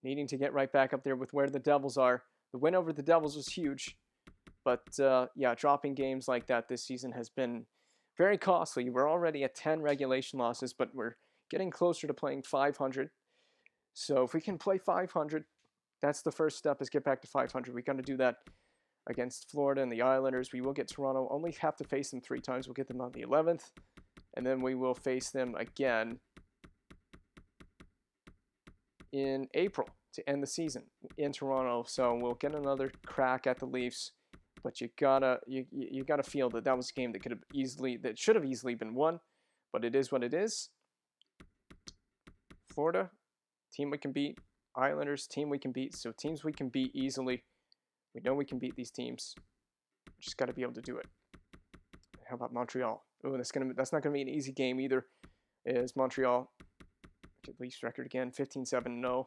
Needing to get right back up there with where the Devils are. The win over the Devils was huge. But, yeah, dropping games like that this season has been very costly. We're already at 10 regulation losses, but we're getting closer to playing 500. So if we can play 500, that's the first step, is get back to 500. We're going to do that against Florida and the Islanders. We will get Toronto. Only have to face them 3 times. We'll get them on the 11th. And then we will face them again in April to end the season in Toronto. So we'll get another crack at the Leafs. But you gotta feel that was a game that should have easily been won. But it is what it is. Florida, team we can beat. Islanders, team we can beat. So teams we can beat easily. We know we can beat these teams. Just got to be able to do it. How about Montreal? Oh, that's not gonna be an easy game either. Is Montreal Leafs record again, 15-7-0.